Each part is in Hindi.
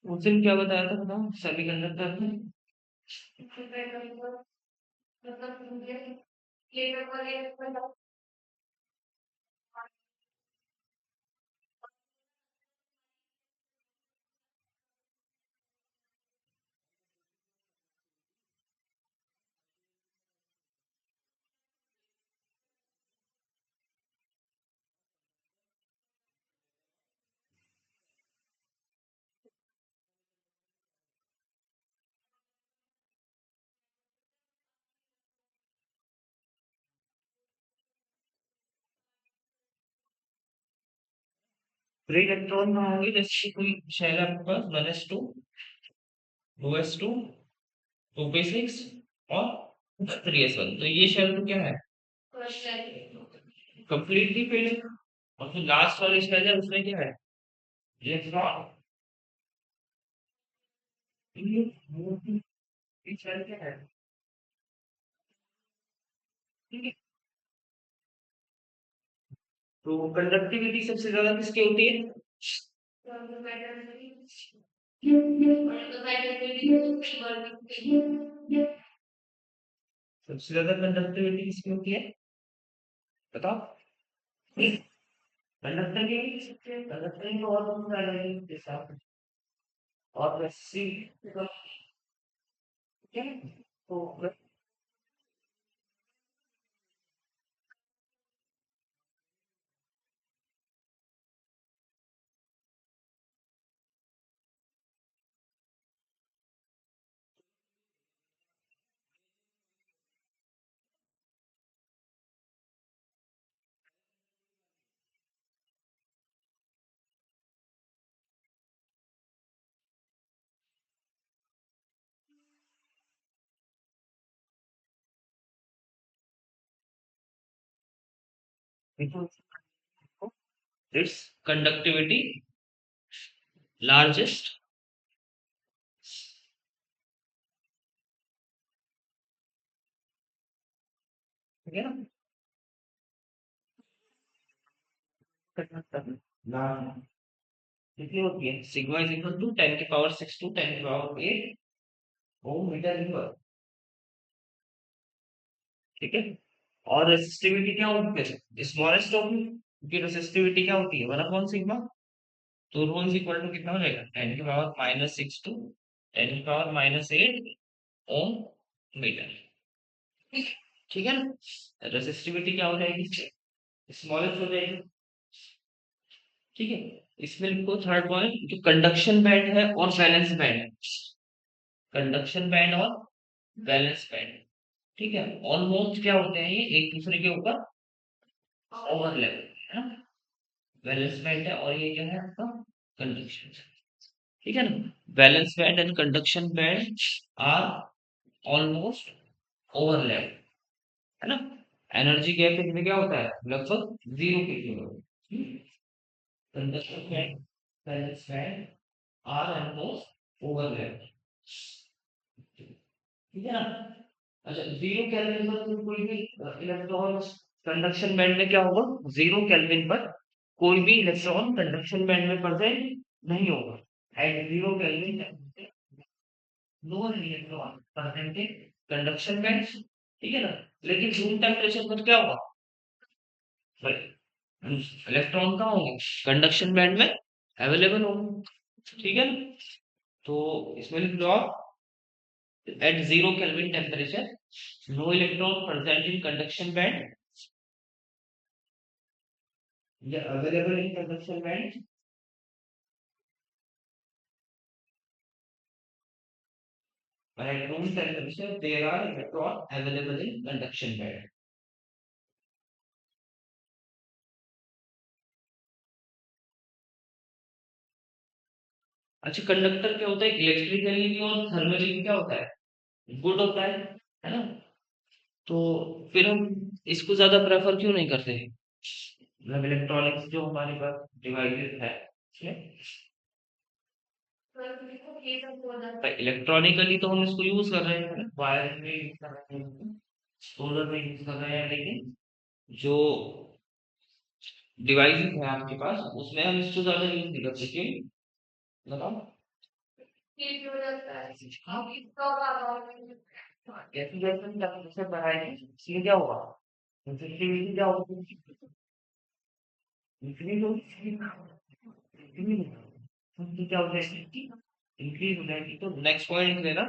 उस दिन क्या बताया था बताओ सेमीकंडक्टर में। फ्री इलेक्ट्रॉन में होंगे जैसे कोई शेल है आपके पास 1s2 2s2 2p6 और 3s1, तो ये शेल तो क्या है कंप्लीटली फिल्ड। और जो लास्ट वाली शेल है उसमें क्या है इलेक्ट्रॉन। ये शेल क्या है ठीक है। तो कंडक्टिविटी सबसे ज्यादा किसकी होती है सबसे ज्यादा कंडक्टिविटी किसकी होती है बताओ। कंडक्टर की कंडक्टर की तो और बहुत सारे हैं, जैसे और वैसी ठीक है। तो इट्स कंडक्टिविटी लार्जेस्ट ठीक है ना कितनी होती है सिग्मा इज इक्वल टू 10 की पावर 6 टू 10 की पावर 8 ओम मीटर इनवर्स ठीक है। और रेसिस्टिविटी क्या होगी फिर स्मॉलेस्ट होगी क्योंकि रेसिस्टिविटी क्या होती है 1/सिग्मा। तो रो इज इक्वल टू कितना हो जाएगा 10 की पावर -6 टू 10 की पावर -8 ओम मीटर ठीक है ना। रेसिस्टिविटी क्या हो जाएगी स्मॉलेस्ट हो जाएगी ठीक है। इसमें लिखो थर्ड पॉइंट जो कंडक्शन बैंड है और वैलेंस बैंड है कंडक्शन बैंड और वैलेंस बैंड ठीक है ऑलमोस्ट क्या होते हैं ये एक दूसरे के ऊपर ओवरलैप है ना। वैलेंस बैंड है और ये क्या है आपका कंडक्शन ठीक है ना। Valence band and conduction band are almost overlap है ना। एनर्जी गैप इनमें क्या होता है लगभग जीरो के kilo conduction band valence band are almost overlap ठीक है ना। अच्छा जीरो केल्विन पर तो कोई भी इलेक्ट्रॉन कंडक्शन बैंड में क्या होगा जीरो केल्विन पर कोई भी इलेक्ट्रॉन कंडक्शन बैंड में प्रेजेंट नहीं होगा at zero kelvin no electron present in conduction band ठीक है ना। लेकिन रूम टेम्परेचर पर क्या होगा इलेक्ट्रॉन कहाँ होंगे कंडक्शन बैंड में अवेलेबल होंगे ठीक है ना। तो इसमें लिख लो आप at zero Kelvin temperature, no electron present in conduction band या available in conduction band and at room temperature there are electron available in conduction band। अच्छा कंडक्टर क्या होता है इलेक्ट्रिकली भी और थर्मली भी क्या होता है गुड होता है ना। तो फिर हम इसको ज्यादा प्रेफर क्यों नहीं करते मतलब इलेक्ट्रॉनिक्स जो हमारे पास डिवाइसेस है इलेक्ट्रॉनिकली तो हम इसको यूज कर रहे हैं वायर में यूज कर रहे हैं सोलर में यूज कर रहे हैं लेकिन जो डिवाइस है आपके पास, उसमें हम इससे ज्यादा यूज नहीं करते, क्यों बताओ? जैसे जैसे हम टेम्परेचर बढ़ाएंगे इसलिए क्या होगा, सेंसिटिविटी क्या होगी, इंक्रीज होगी, इंक्रीज होगी, क्या हो जाएगी, इंक्रीज हो जाएगी। तो नेक्स्ट पॉइंट लेना,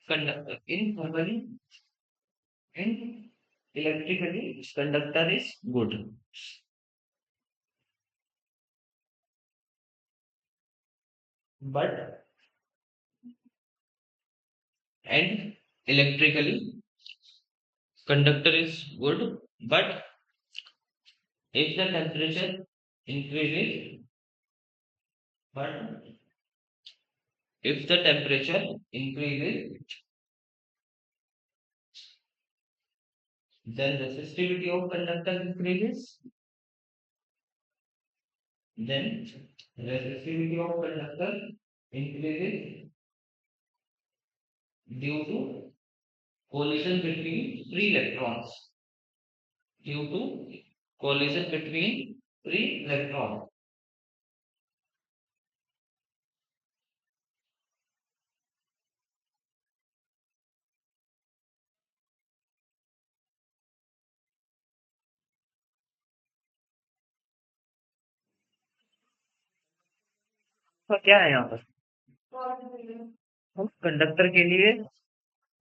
conductor in thermally and electrically conductor is good, but and electrically conductor is good, but if the temperature increases, but if the temperature increases, then resistivity of conductor increases, then resistivity of conductor increases due to collision between free electrons, due to collision between free electrons. तो क्या है यहाँ पर, हम कंडक्टर के लिए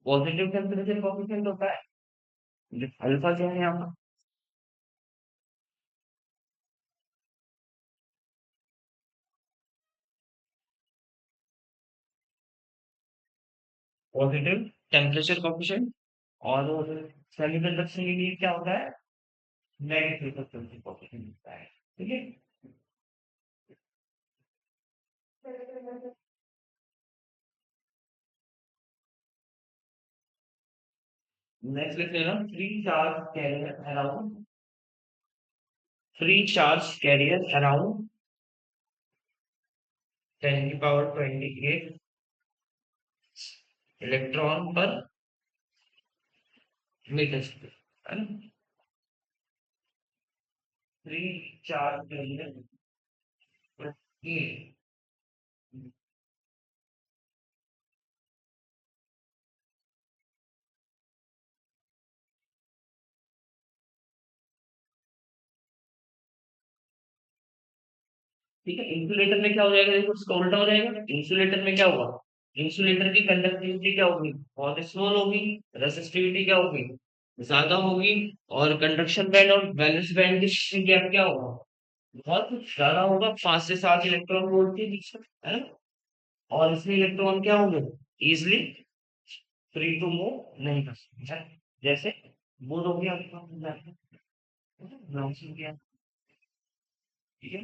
पॉजिटिव टेम्परेचर कोफिशिएंट होता है, अल्फा क्या है यहाँ पर, पॉजिटिव टेम्परेचर कोफिशिएंट। और सेमीकंडक्टर के लिए क्या होता है, नेगेटिव टेम्परेचर कोफिशिएंट होता है, ठीक है। नेक्स्ट लिख लेना, free charge carrier around, free charge carrier around 10⁻28 electron पर मीटर स्क्वायर, है ना। फ्री चार्ज कैरियर, ये ठीक है। इंसुलेटर में क्या हो जाएगा, देखो इसका उल्टा हो जाएगा। इंसुलेटर में क्या होगा, इंसुलेटर की कंडक्टिविटी क्या होगी, बहुत स्मॉल होगी, रेसिस्टिविटी क्या होगी, ज्यादा होगी, और कंडक्शन बैंड और वैलेंस बैंड के गैप क्या होगा, बहुत ज्यादा होगा, 5 से 7 इलेक्ट्रॉन वोल्ट के बीच में, है ना। और इसमें इलेक्ट्रॉन क्या होंगे, इजिली फ्री टू मूव नहीं कर सकते, है। जैसे बोध हो गया, ग्राउंड हो गया, ठीक है।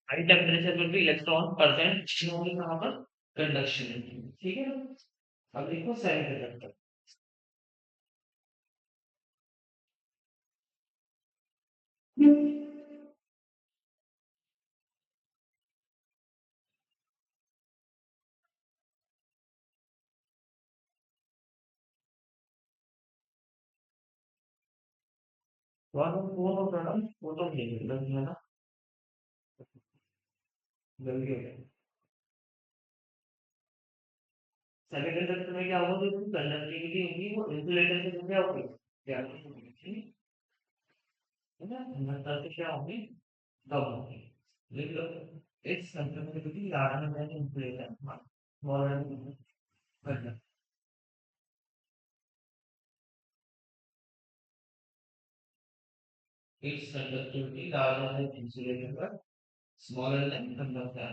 हाई टेम्परेचर पर भी इलेक्ट्रॉन परसेंट होंगे कहाँ पर, कंडक्शन, ठीक है। अब देखो सेमीकंडक्टर, कौन होता है ना, वो तो नहीं है, गलती है ना, गलती है। सेमीकंडक्टर में क्या होगा, जो कंडक्टिविटी होगी वो इंसुलेटर से क्या होगी, क्या होगी, है ना, कंडक्टर से क्या होगी, कम होगी। लेकिन इस कंडक्टिविटी ज्यादा में मैंने insulator smaller conductor, its conductivity larger than insulator but smaller than conductor.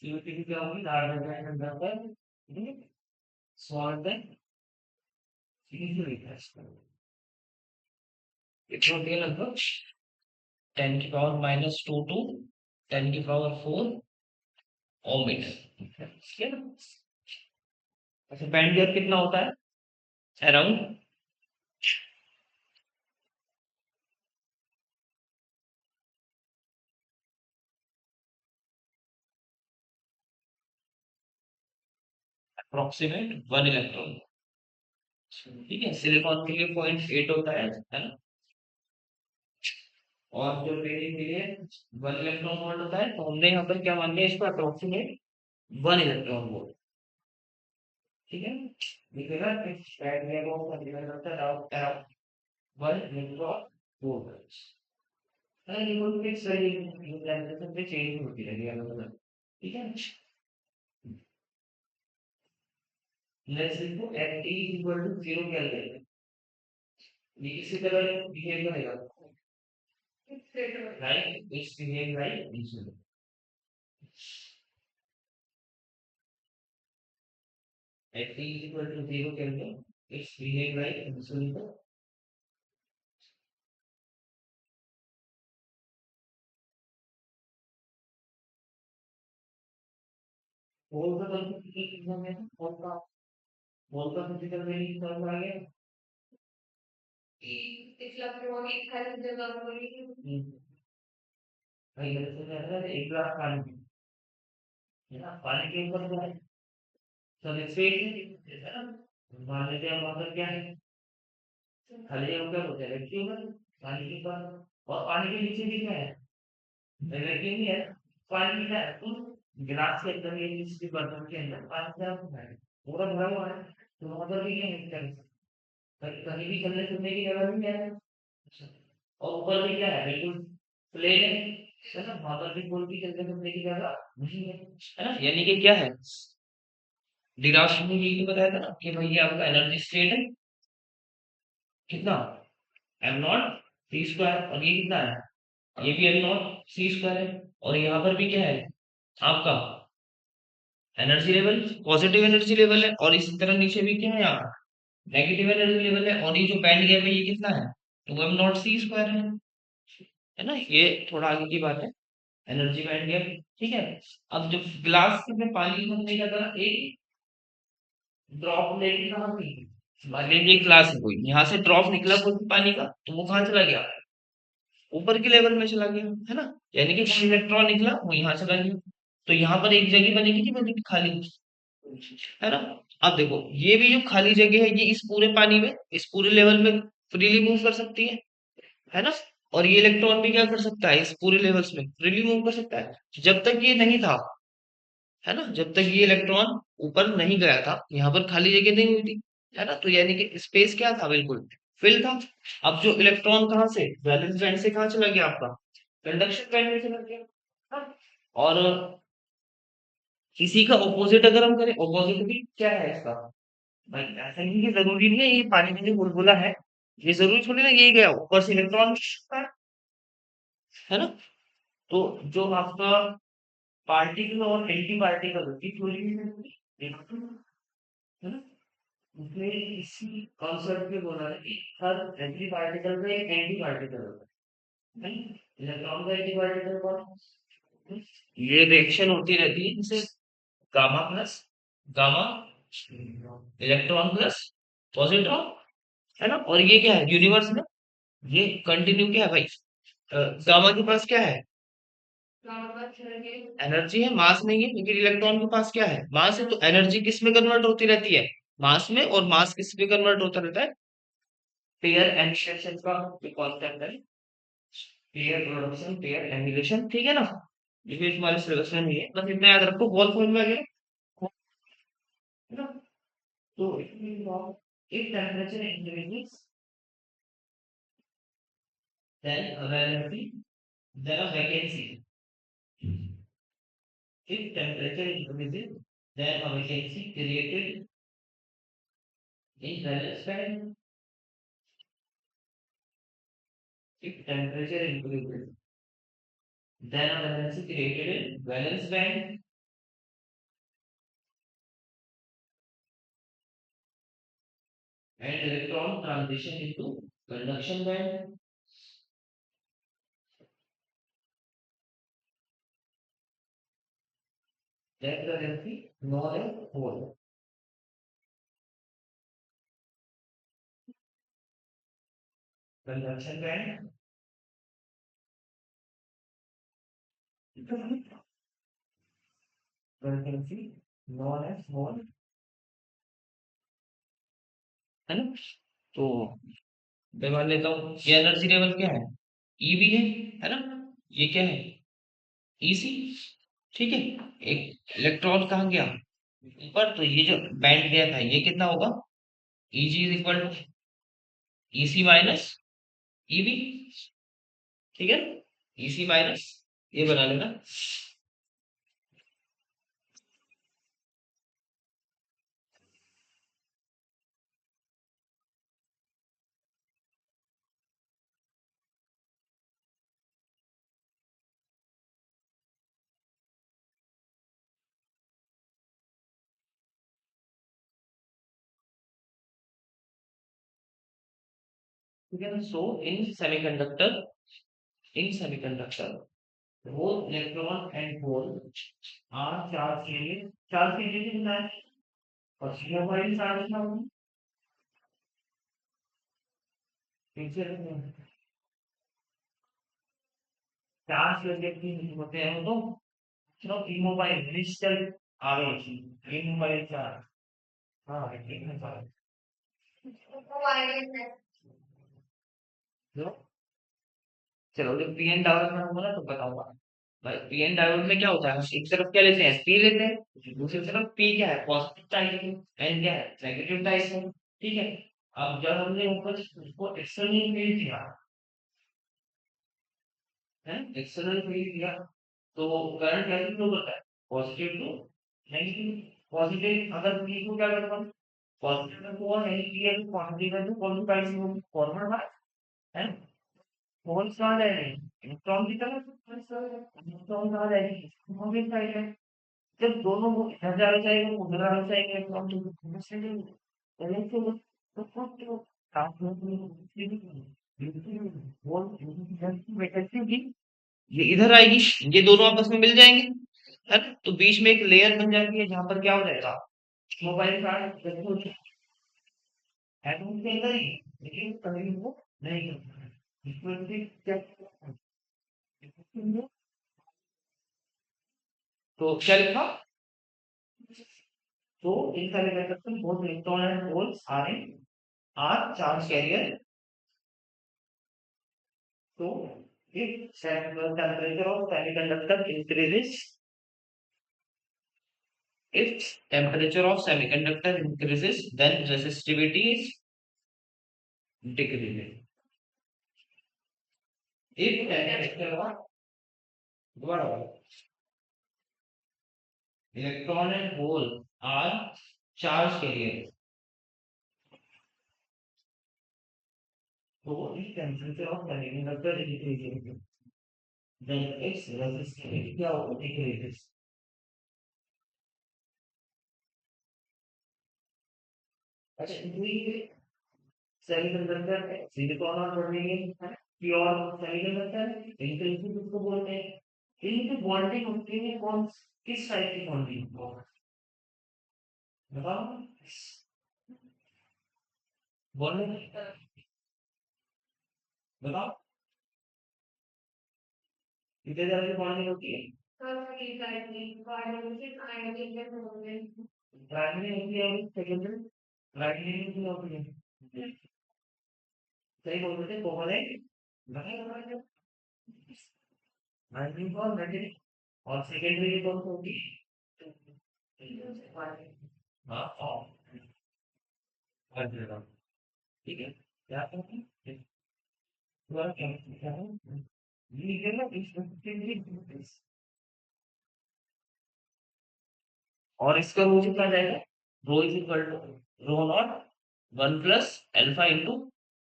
CVT क्या होगी, larger than greater smaller than initial. कितना होती है लगभग 10 की पावर -2 टू 10 की पावर 4 ओमिट, ठीक है ना। अच्छा बैंड गैप कितना होता है, अराउंड अप्रोक्सीमेट 1 इलेक्ट्रॉन, ठीक है। सिलिकॉन के लिए 0.8 होता है ना। और जो टेनियम के लिए 1 इलेक्ट्रॉन वोल्ट होता है, तो हमने यहाँ पर क्या मान लिया इसको, अप्रोक्सीमेट 1 इलेक्ट्रॉन वोल्ट, ठीक है। लिखेगा band gap of around 1 electron volt है, ये कोई फिक्स वैल्यू पे चेंज होती रहेगी अलग अलग, ठीक है। लेट्स लिखो at T equal to 0 kelvin, ये इसी तरह बिहेव करेगा, right, it's behave like insulin. At T equal to 0 kelvin it's behave like insulin. Mole का कंसेप्ट है, मोल का फिजिकल मीनिंग समझ आ गया कि पिछला प्रयोग एक खाली जगह पर ही भाई जैसे कहता है एक गिलास पानी है ना, पानी के ऊपर क्या है, सब स्पेस है ना। मान लेते हैं वहां पर क्या है, खाली जगह क्या होता है, वैक्यूम है पानी के ऊपर, और पानी के नीचे भी क्या है, वैक्यूम ही है। पानी क्या है, तुम गिलास के अंदर या किसी भी बर्तन के अंदर पानी क्या होता है, पूरा भरा हुआ है, तो वहां पर भी क्या है, कहीं भी चलने फिरने की जगह नहीं है। और ऊपर भी क्या है, बिल्कुल प्लेन है ना, वहां पर भी कोई भी चलने फिरने की जगह नहीं है ना। यानी कि क्या है, डिराश ने ये तो बताया था ना कि भाई ये आपका एनर्जी स्टेट है कितना, m0 c² और ये कितना है, ये भी m0 c² है। और यहाँ पर भी क्या है आपका energy level, positive energy level है, और इसी तरह नीचे भी क्या है यहाँ नेगेटिव एनर्जी लेवल है, और ये जो बैंड गैप है ये कितना है, 2m0 c² है ना। ये थोड़ा आगे की बात है, एनर्जी बैंड गैप, ठीक है। अब जब ग्लास में पानी हमने क्या करा, एक ड्रॉप लेके कहाँ पी, मान लीजिए ग्लास है कोई, यहाँ से ड्रॉप निकला कोई भी पानी का, तो वो कहाँ चला गया, ऊपर के लेवल में चला गया, है ना। यानी कि कोई इलेक्ट्रॉन निकला वो यहाँ चला गया, तो यहाँ पर एक जगह बनेगी नहीं बनेगी, खाली, है ना। अब देखो ये भी जो खाली जगह है ये इस पूरे पानी में, इस पूरे लेवल में फ्रीली मूव कर सकती है ना। और ये इलेक्ट्रॉन भी क्या कर सकता है, इस पूरे लेवल्स में फ्रीली मूव कर सकता है। जब तक ये नहीं था, है ना, जब तक ये इलेक्ट्रॉन ऊपर नहीं गया था, यहाँ पर खाली जगह नहीं हुई थी, है ना। तो यानी कि स्पेस क्या था, बिल्कुल फिल था। अब जो इलेक्ट्रॉन कहाँ से, वैलेंस बैंड से कहाँ चला गया आपका, कंडक्शन बैंड में चला गया, हाँ। और इसी का ऑपोजिट अगर हम करें, ऑपोजिट भी क्या है इसका, भाई ऐसा नहीं कि जरूरी नहीं है ये पानी में जो बुलबुला है, ये जरूरी थोड़ी ना ये गया ऊपर से इलेक्ट्रॉन, है ना। तो जो आपका पार्टिकल और एंटी पार्टिकल की थ्योरी है ना, उसमें इसी कॉन्सेप्ट पे बोला है कि हर एंटी पार्टिकल में एक एंटी पार्टिकल होता है नहीं? इलेक्ट्रॉन का एंटी पार्टिकल कौन है? ये रिएक्शन होती रहती है जैसे gamma plus gamma electron plus positron, है ना। और ये क्या है यूनिवर्स में, ये कंटिन्यू क्या है भाई, गामा के पास क्या है, एनर्जी है, मास नहीं है, लेकिन इलेक्ट्रॉन के पास क्या है, मास है। तो एनर्जी किस में कन्वर्ट होती रहती है, मास में, और मास किस में कन्वर्ट होता रहता है, पेयर एनिमेशन का कॉन्सेप्ट है, पेयर प्रोडक्शन पेयर एनिमेशन, ठीक है ना। ये भी हमारे सिलेबस में नहीं है, बस इतना याद रखो, बॉल समझ में आ गया, है ना। तो if temperature increases then availability, then a vacancy, if temperature increases then a vacancy created in balance band, if temperature increases then a vacancy created in valence band, and electron transition into conduction band. That currency known as hole. Conduction band frequency known as hole, है ना? तो मैं मान लेता हूँ ये एनर्जी लेवल क्या है, ई भी है ना? ये क्या है, ईसी, ठीक है। एक इलेक्ट्रॉन कहाँ गया ऊपर, तो ये जो बैंड गैप है ये कितना होगा, EG is equal to EC minus EB, ठीक है। ईसी माइनस ये बना लेना। ठीक है ना? सो इन semiconductor both electron and hole are charge carrier कितना है, और मोबाइल चार्ज ना हो, पीछे चार्ज करके होते हैं तो चलो इमोबाइल डिजिटल आ गई थी, इमोबाइल चार्ज, हाँ एक में चार्ज जो, चलो जब पीएन डायोड में होगा ना तो बताऊंगा। भाई पीएन डायोड में क्या होता है, एक तरफ क्या लेते हैं, पी लेते हैं, दूसरी तरफ पी क्या है, पॉजिटिव टाइप है, एन क्या है, नेगेटिव टाइप है, ठीक है। अब जब हमने ऊपर उसको एक्सटर्नल फील्ड दिया है, एक्सटर्नल फील्ड दिया, तो करंट कैसे फ्लो करता है, पॉजिटिव टू नेगेटिव। पॉजिटिव अगर पी को क्या करता है, पॉजिटिव में को है पी है, तो पॉजिटिव है तो पॉजिटिव बाई से होगी फॉरवर्ड बाय, है। होल्स कहाँ जाएंगे, इलेक्ट्रॉन की तरफ, इलेक्ट्रॉन कहाँ जाएंगे, पॉजिटिव साइड है। जब दोनों को इधर जाना चाहिए उधर आना चाहिए इलेक्ट्रॉन, तो दोनों से पहले से तो कुछ तो साथ में वैकेंसी की ये इधर आएगी, ये दोनों आपस में मिल जाएंगे, है ना? तो बीच में एक लेयर बन जाती है जहां पर क्या हो जाएगा, मोबाइल कार्ड है तो उसके अंदर ही, लेकिन कभी वो नहीं करता है। इसमें भी क्या, तो क्या लिखा, तो इन सारे conductor both electron and holes are charge carrier. So if temperature of semiconductor increases, if temperature of semiconductor increases, then resistivity is decreasing. If temperature of दोबारा electron and hole are charge carrier, so if temperature of semiconductor increases, then its resistivity क्या होगा, decreases. अच्छा ये सेमीकंडक्टर है, सिलिकॉन और जर्मेनियम है, प्योर सेमीकंडक्टर, इंटेंसिटी किसको बोलते हैं, इनकी बॉन्डिंग होती है कौन, किस टाइप की बॉन्डिंग को बताओ, बॉन्डिंग बताओ, कितने तरह की बॉन्डिंग होती है, प्राइमरी होती है और सेकेंडरी, प्राइमरी होती है, सही बोल रहे थे कोवलेंट, प्राइमरी और नेगेटिव, और सेकेंडरी कौन सी होती है, हाँ और ठीक है, क्या कहते हैं, दोबारा क्या क्या है, ये है ना इस, और इसका रो कितना जाएगा, rho is equal to rho not one plus alpha into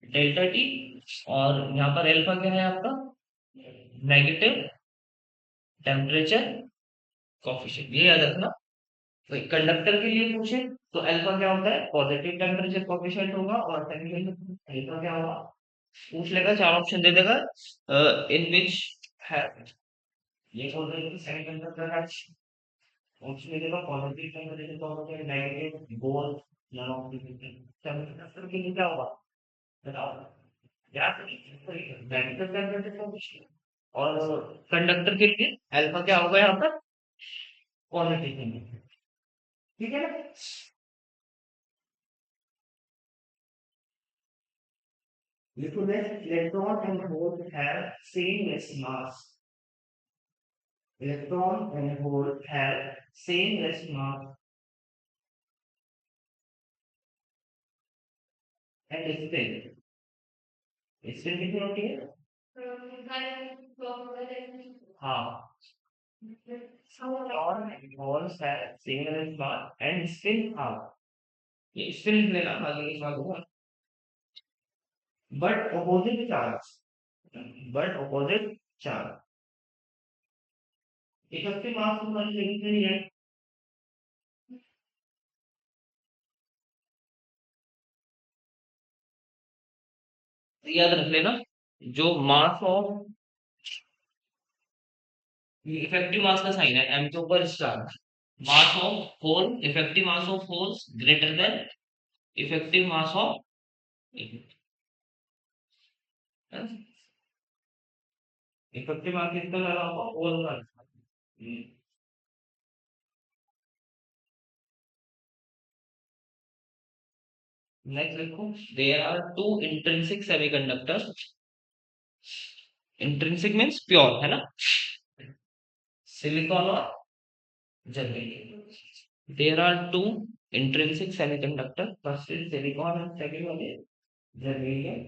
delta T, और यहाँ पर एल्फा क्या है आपका, नेगेटिव टेम्परेचर कॉफिशिएंट, ये याद रखना। तो कंडक्टर के लिए पूछे तो अल्फा क्या होता है, पॉजिटिव टेम्परेचर कोएफिशिएंट होगा, और सेकंड अल्फा क्या होगा, पूछ लेगा, चार ऑप्शन दे देगा, इन विच है, ये बोल रहे हैं सेमीकंडक्टर है, ऑप्शन दे देगा पॉजिटिव टेम्परेचर तो होगा, negative, both, none of the semiconductor के लिए क्या होगा बताओ यार, नेगेटिव टेम्परेचर कोएफिशिएंट, और कंडक्टर के लिए अल्फा क्या होगा यहाँ पर, पॉजिटिव टेम्परेचर, ठीक है ना। लिखो that electron and hole have same mass. Electron and hole have same mass and spin. Spin कितनी होती है? हाँ, electron and holes have same mass and spin half. ये स्पिन लिख लेना आगे की बात होगा, but opposite charge. But opposite charge. Effective mass तो हमारी लिखी नहीं है, याद रख लेना, जो मास ऑफ, इफेक्टिव मास का साइन है एम के ऊपर star, mass of hole, effective mass of holes greater than effective mass of, effective mass किसका लगा होगा, होल का। नेक्स्ट देखो, there are two intrinsic semiconductors, intrinsic means pure है ना, सिलिकॉन और germanium, there are two intrinsic semiconductor, first is silicon and second one is germanium.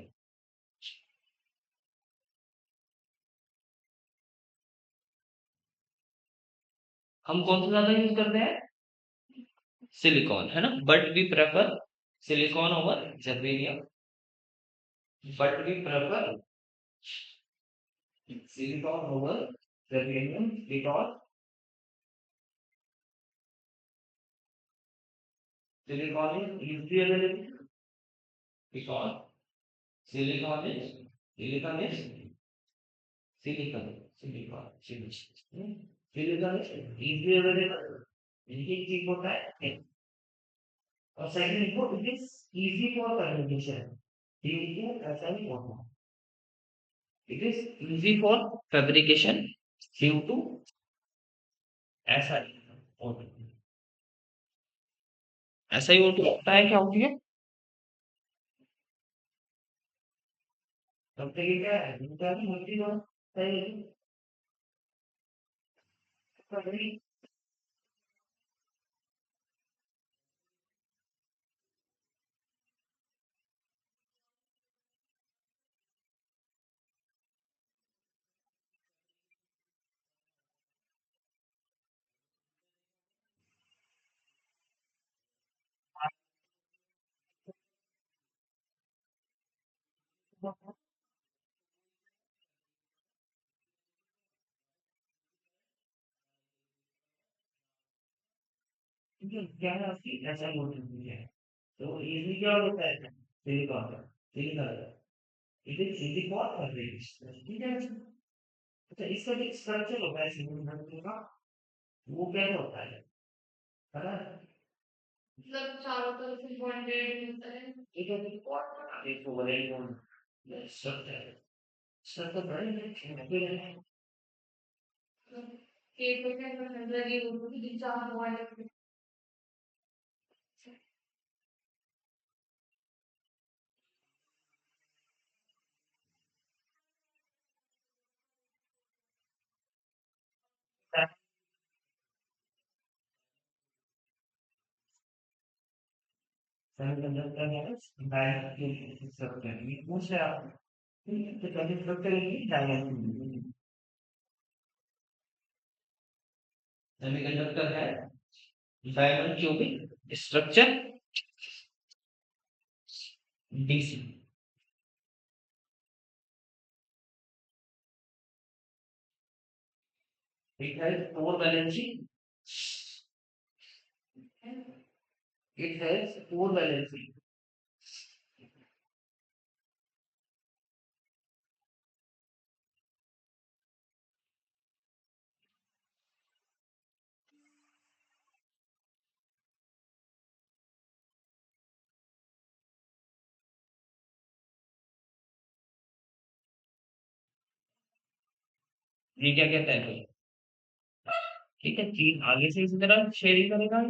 हम कौन सा ज्यादा यूज करते हैं, सिलिकॉन है ना, but we prefer silicon over germanium, but we prefer silicon over germanium because silicon is easily available, because silicon is silicon is silicon is easily available, इनकी चीज होता है, और सेकंड इनको it is easy for communication, ये ऐसा नहीं होता, it is easy for fabrication due to, ऐसा ही होता है, ऐसा ही होता है, क्या होती है, तब तक ये क्या है, इनका भी मूर्ति जो है क्या है उसकी ऐसा मूर्ति है, तो इजी क्या होता है, सिलिकॉन का, सिलिकॉन का, it is easy for fabrication, ठीक है। अच्छा, इसका जो स्ट्रक्चर होता है सिलिकॉन का, वो कैसे होता है ना, मतलब चारों तरफ से बॉन्डेड होता है, ठीक है, बहुत बड़ा एक ओवरलैप बॉन्ड स्ट्रक्चर, स्ट्रक्चर बड़े हैं, एक तो क्या लगे होगी चार बॉन्ड, सेमीकंडक्टर है डायनेमिक स्ट्रक्चर, ये पूछ रहे आप, ठीक है, तो पहले स्ट्रक्चर है डायनेमिक, सेमीकंडक्टर है diamond cubic structure, DC, it has four valency It has four valency. ये क्या कहता है फिर? ठीक है, चीन आगे से इसी तरह शेयरिंग करेगा,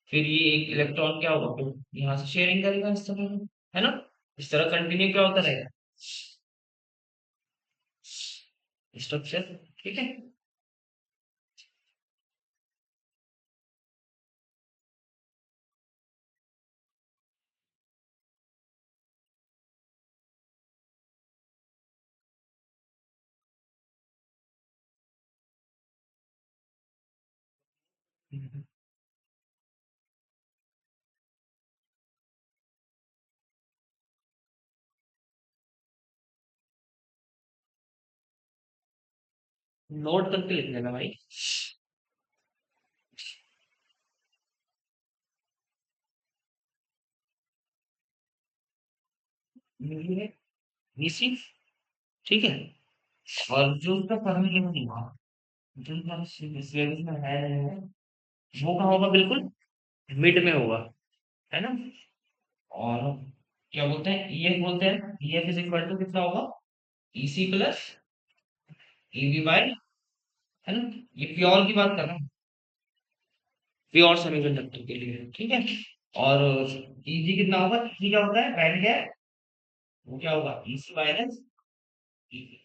फिर ये एक इलेक्ट्रॉन क्या होगा, फिर यहाँ से शेयरिंग करेगा इस तरह में, है ना? इस तरह कंटिन्यू क्या होता रहेगा स्ट्रक्चर। ठीक है। नोट करके लिख लेना भाई। ये इसी, ठीक है। और जो उसका फॉर्मूला होगा, जो उसका सिलेबस में है नहीं है, वो कहाँ होगा, बिल्कुल मिड में होगा, है ना? और क्या बोलते हैं, ईएफ बोलते हैं, ईएफ इज इक्वल टू कितना होगा, ईसी प्लस ईवी बाय, है ना? ये प्योर की बात कर रहा हूँ, प्योर सेमीकंडक्टर के लिए, ठीक है। और ईजी कितना होगा, ईजी क्या होता है, बैंड गैप, वो क्या होगा, ईसी माइनस ईवी।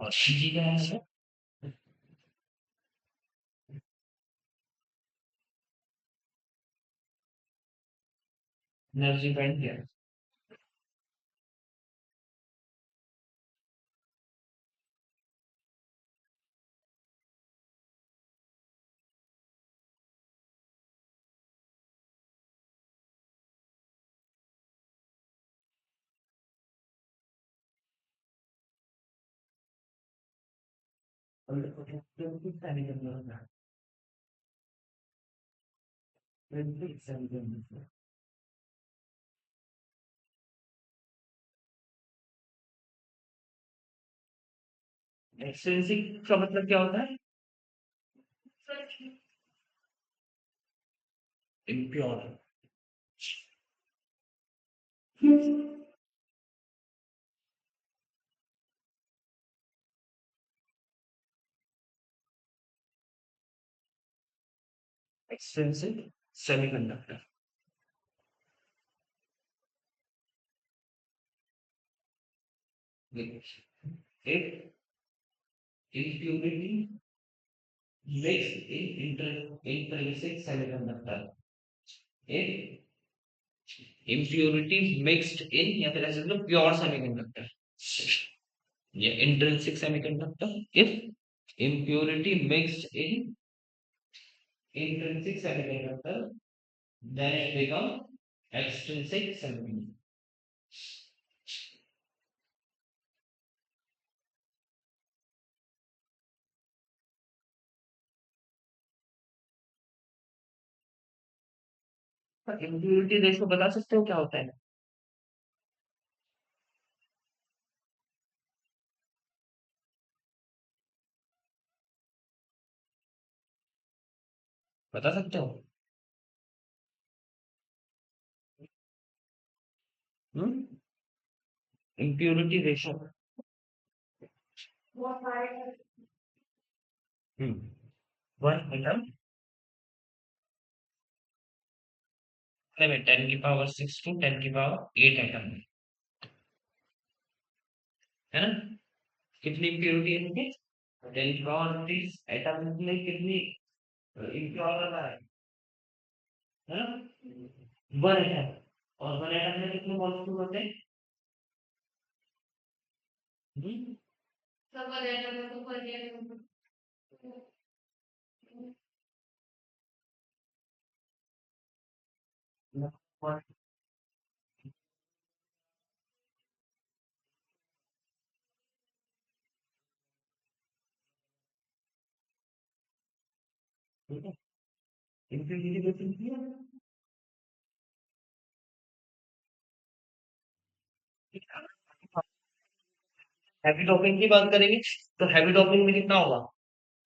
और ईजी क्या है, एनर्जी बैंड गैप। एक्सट्रिंसिक का मतलब क्या होता है, इम्प्योर। Extrinsic semiconductor. एक impurity mixed in intrinsic semiconductor, एक impurity mixed in या फिर ऐसे लो प्योर सेमीकंडक्टर या intrinsic semiconductor, if impurity mixed in intrinsic semiconductor then it become extrinsic semiconductor। impurity ratio बता सकते हो क्या होता है, बता सकते हो? हम्म, impurity रेशो। वन एटम में 10 की पावर 6 टू 10 की पावर 8 एटम, है ना? कितनी इम्प्योरिटी है इनकी, 10 की पावर 30 एटम में कितनी इम्प्योर रहता है ना? वन एटम, और वन एटम में कितने मॉलिक्यूल होते हैं? हम्म, ठीक है, इंफिनिटी डिफरेंस हैवी डॉपिंग की बात करेंगे तो हैवी डॉपिंग में कितना होगा,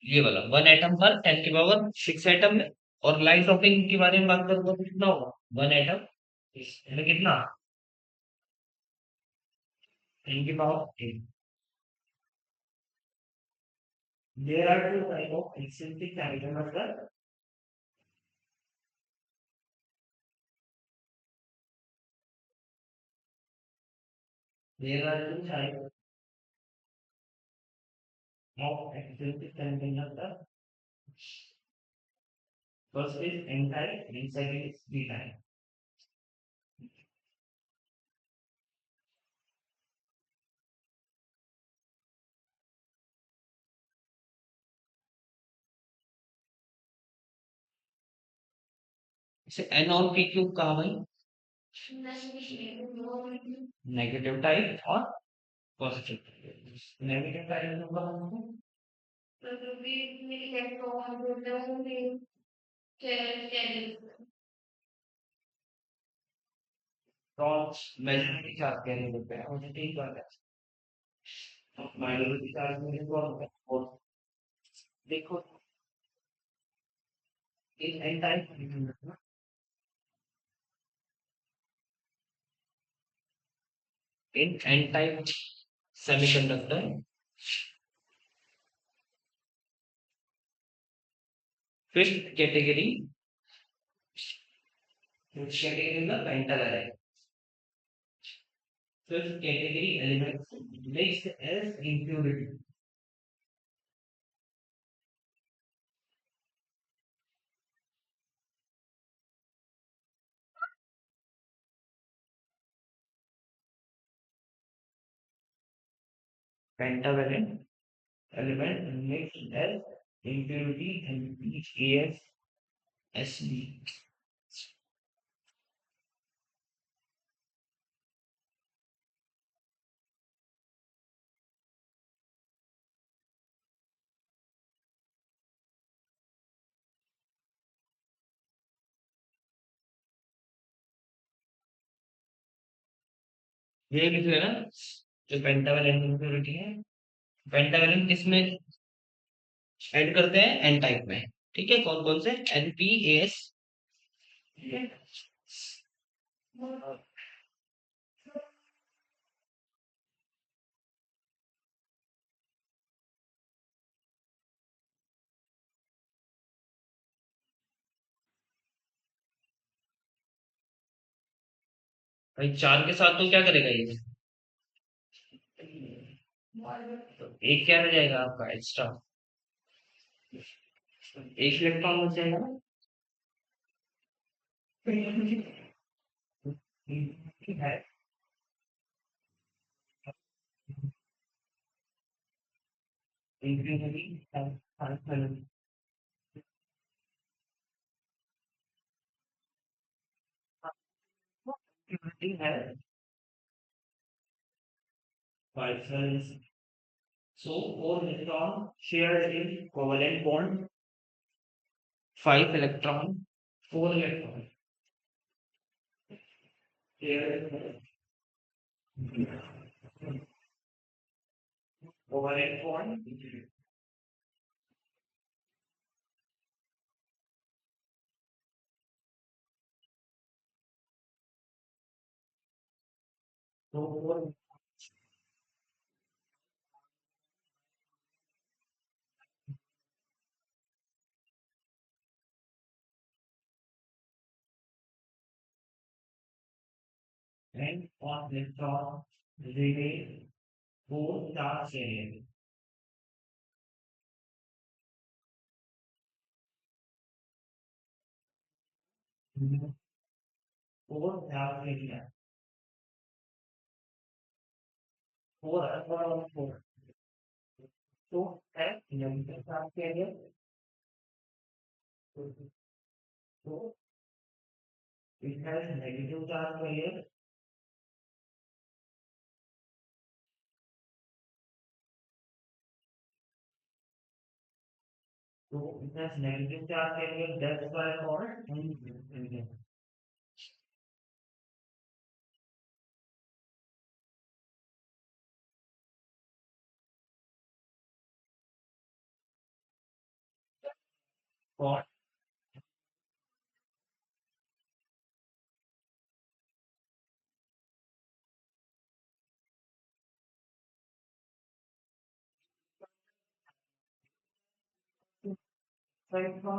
ये वाला 1 एटम पर 10 की पावर 6 एटम में। और लाइट डॉपिंग के बारे में बात करूंगा तो कितना होगा, 1 एटम में कितना, 10 की power 8। There are two type of eccentric semiconductor. There are two type of eccentric semiconductor. First is n-type and second is p-type. इसे n और p क्यूब कहा भाई, नेगेटिव टाइप और पॉजिटिव। नेगेटिव टाइप क्यों कहा हमने, टॉर्च मैग्नेटिक चार्ज कैरी करते हैं, मुझे ठीक बात है। तो मैग्नेटिक चार्ज में कौन होता है, और देखो in an type, in n-type semiconductor, fifth category, fifth category का pentavalent है। Fifth category element mixed as impurity, pentavalent element mixed as impurity and PASSB। ये लिख लेना, जो पेंटावेलेंट impurity है, पेंटावेलेंट किसमें ऐड करते हैं, एन टाइप में। ठीक है, कौन कौन से, NPAS। भाई 4 के साथ तो क्या करेगा ये, तो एक क्या रह जाएगा आपका एक्स्ट्रा, एक इलेक्ट्रॉन बच जाएगा ना। ठीक है, इंक्रीमेंटली है particles. So four electron shared in covalent bond, five electron, four electron shared in covalent bond. So four and one electron remain, four charge shared. Four charge shared. Four. So at negative charge carrier. So it has negative charge carrier. तो इतना नेगेटिव चार्ज के लिए that's why called called side का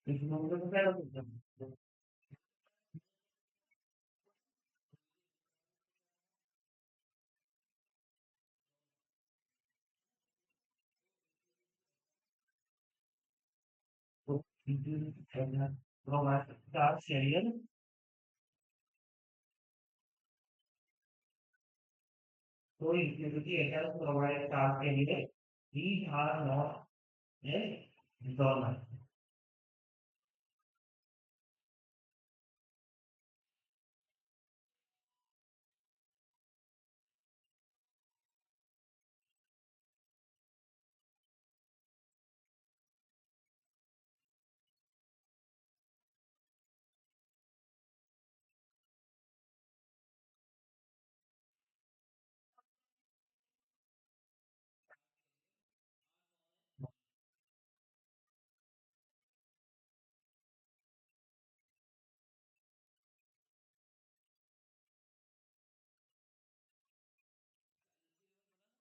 इसमें मतलब क्या होता है तो प्रोवाइड चार्ज कैरियर तो इक्विटी एटल provide charge carrier these are not a donor.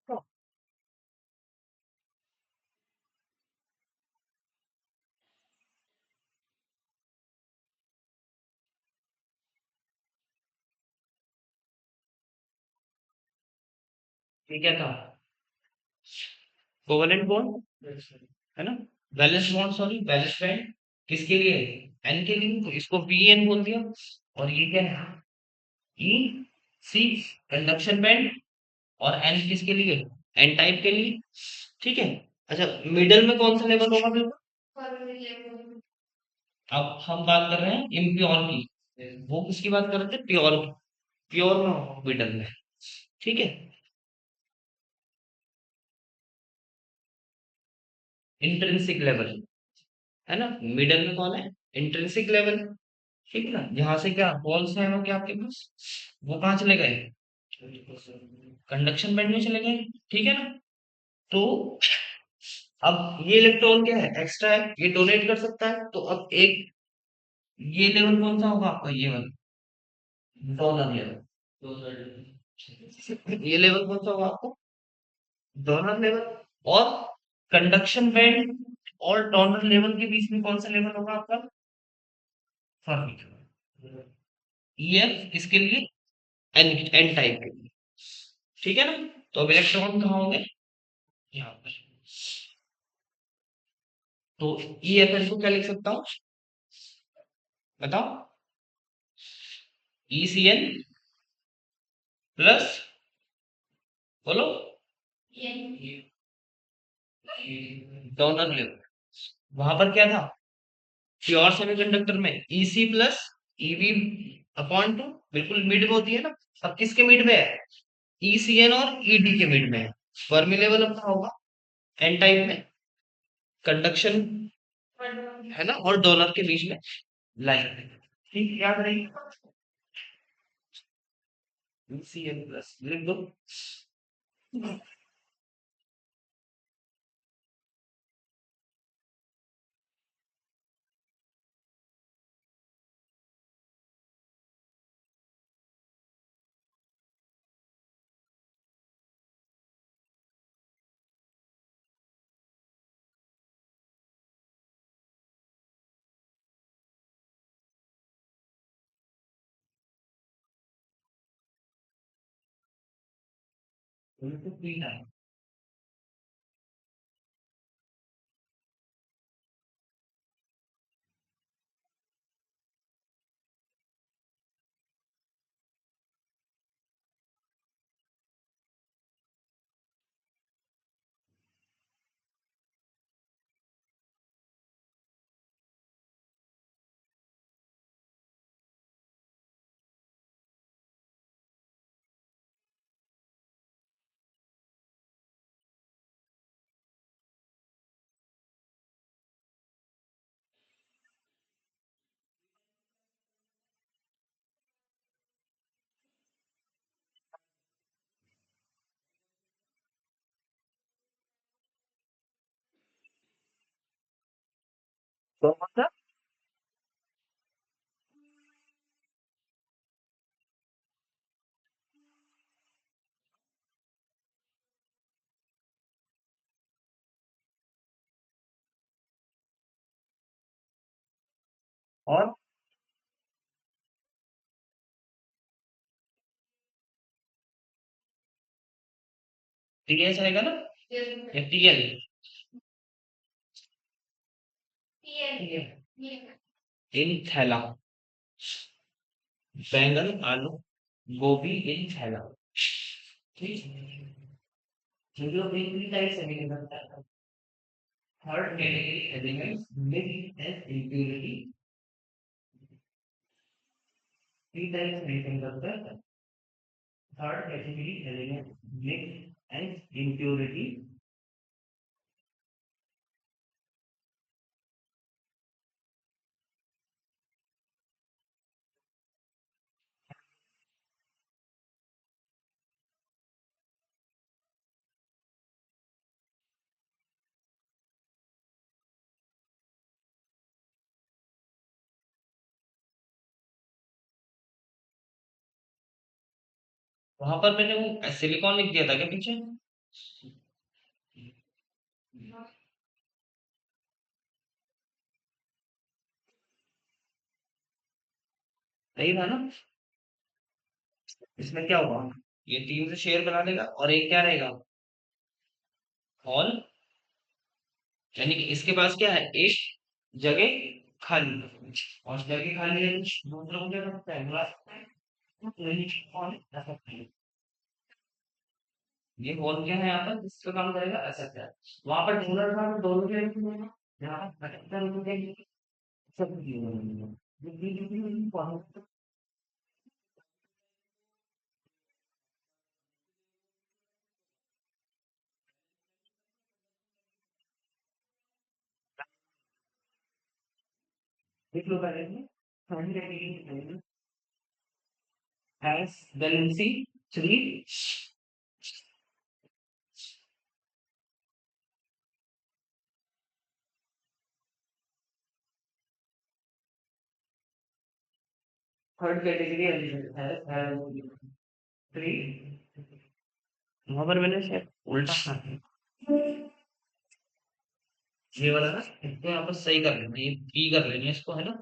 तो ये क्या था कोवेलेंट बॉन्ड है ना valence bond sorry balance band किसके लिए एन के लिए तो इसको वी एन बोल दिया और ये क्या है ई सी कंडक्शन बैंड और एन किसके लिए एन टाइप के लिए ठीक है अच्छा मिडल में कौन सा लेवल होगा बिल्कुल अब हम बात कर रहे हैं इम्प्योर की वो किसकी बात कर रहे थे प्योर की प्योर में होगा मिडल में ठीक है इंट्रिंसिक लेवल है ना मिडल में कौन है इंट्रिंसिक लेवल ठीक है ना यहाँ से क्या बॉल्स हैं वो क्या आपके पास वो कहाँ चले गए कंडक्शन बैंड में चले गए ठीक है ना तो अब ये इलेक्ट्रॉन क्या है एक्स्ट्रा है ये डोनेट कर सकता है तो अब एक ये लेवल कौन सा होगा आपका ये वाला डोनर लेवल ये लेवल कौन सा होगा आपको डोनर लेवल और कंडक्शन बैंड और डोनर लेवल के बीच में कौन सा लेवल होगा आपका फर्मी ईएफ किसके लिए एन एन टाइप के लिए ठीक है ना तो अब इलेक्ट्रॉन कहाँ होंगे यहाँ पर तो ईएफ एन को क्या लिख सकता हूँ बताओ ईसीएन प्लस बोलो डोनर लेवल वहां पर क्या था प्योर सेमीकंडक्टर में EC plus EV upon two बिल्कुल मिड में होती है ना अब किसके मिड में है ईसीएन और ईडी के मिड में है फर्मी लेवल अपना होगा एन टाइप में कंडक्शन है ना और डोनर के बीच में लाइन ठीक याद रही ईसीएन प्लस लिख दो पी टाइम कौन कौन सा? और टीएस आएगा ना या टीएल? इन थैला, बैंगन आलू गोभी इन थैला। ठीक, जो बेसिकली टाइप से निकल सकता है। Third category elements mix as impurity, three type से निकल सकता है। Third category element mix as impurity, वहां पर मैंने वो सिलिकॉन लिख दिया था क्या पीछे? सही था ना? इसमें क्या होगा, ये तीन से शेयर बना देगा और एक क्या रहेगा, हॉल, यानी कि इसके पास क्या है, एक जगह खाली, और जगह खाली है दूसरा को क्या करता है, बुला सकता है, तो यही हॉल रह सकता है। ये हॉल क्या है यहाँ पर, इस पे काम करेगा ऐसा क्या, वहां पर डोनर था तो दोनों के यहाँ पर 75 रुपए के सब दिए हुए हैं। देख लो पहले में has valency 3, third category element has 3। वहां पर मैंने शायद उल्टा कर दिया। ये वाला ना इसको यहाँ पर सही कर लेना, ये ई कर लेना इसको, है ना,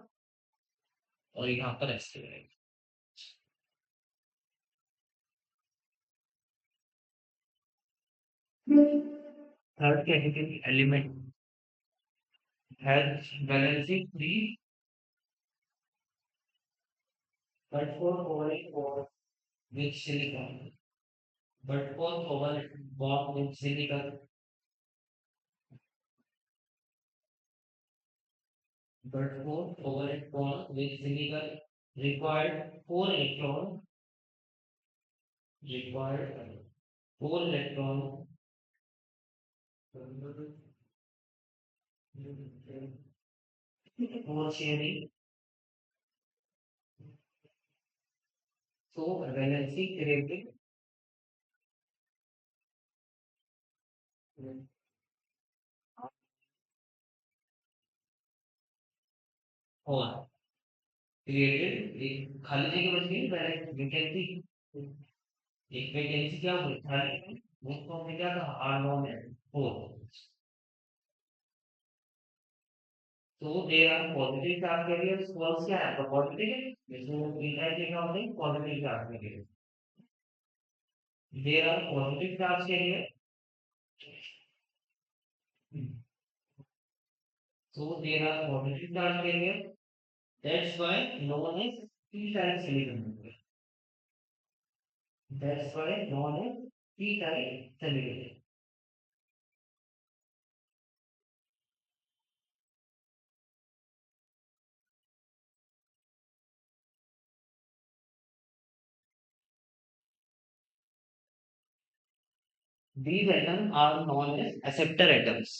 और यहाँ पर ऐसे रहेगा। Third category element has valency 3 but for covalent bond with silicon, but for covalent bond with silicon, but for covalent bond with silicon required 4 electron 4 sharing, so valency created hole, created एक खाली जगह बच गई, वैकेंसी, एक वैकेंसी क्या हुई खाली, उसको हमने क्या कहा, आर नॉन है 4। तो they are positive charge carrier, फॉल्स क्या है आपका, पॉजिटिव है, इसमें पी टाइप के क्या होते हैं, positive charge carrier. They are positive charge carrier, so there are positive charge carrier, that's why known as p type semiconductor, that's why known as p type semiconductor। These atoms are known as acceptor atoms,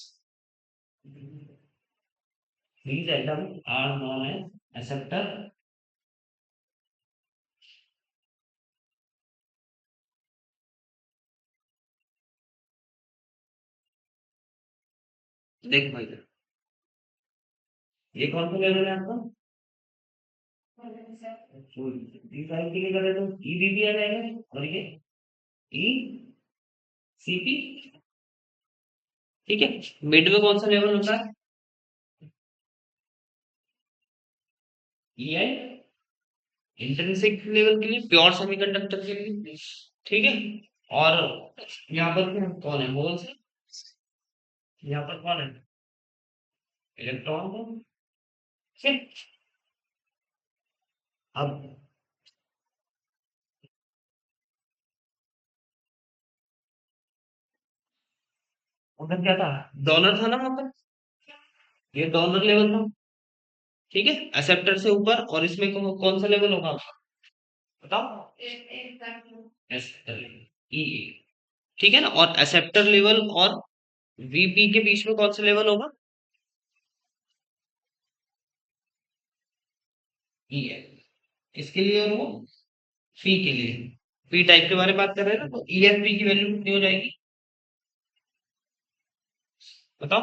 these atoms are known as acceptor। देख भाई, ये कौन सा लेवल है आपका? D5 के लिए करें तो EBP आ जाएगा, और ये ECP। ठीक है, मिड में कौन सा लेवल होता है? EI, इंट्रिंसिक लेवल के लिए, प्योर सेमीकंडक्टर के लिए। ठीक है, और यहाँ पर कौन है? होल्स है। यहाँ पर कौन है? इलेक्ट्रॉन है। ठीक है? अब उधर क्या था? डोनर था ना वहां पर, ये डोनर लेवल था। ठीक है, एक्सेप्टर से ऊपर, और इसमें कौन सा लेवल होगा बताओ? एक्सेप्टर लेवल, ई। ठीक है ना, और एक्सेप्टर लेवल और वीपी के बीच में कौन सा लेवल होगा? ई है। इसके लिए और वो पी के लिए, पी टाइप के बारे में बात कर रहे हैं ना, तो ईएफपी की वैल्यू कितनी हो जाएगी बताओ?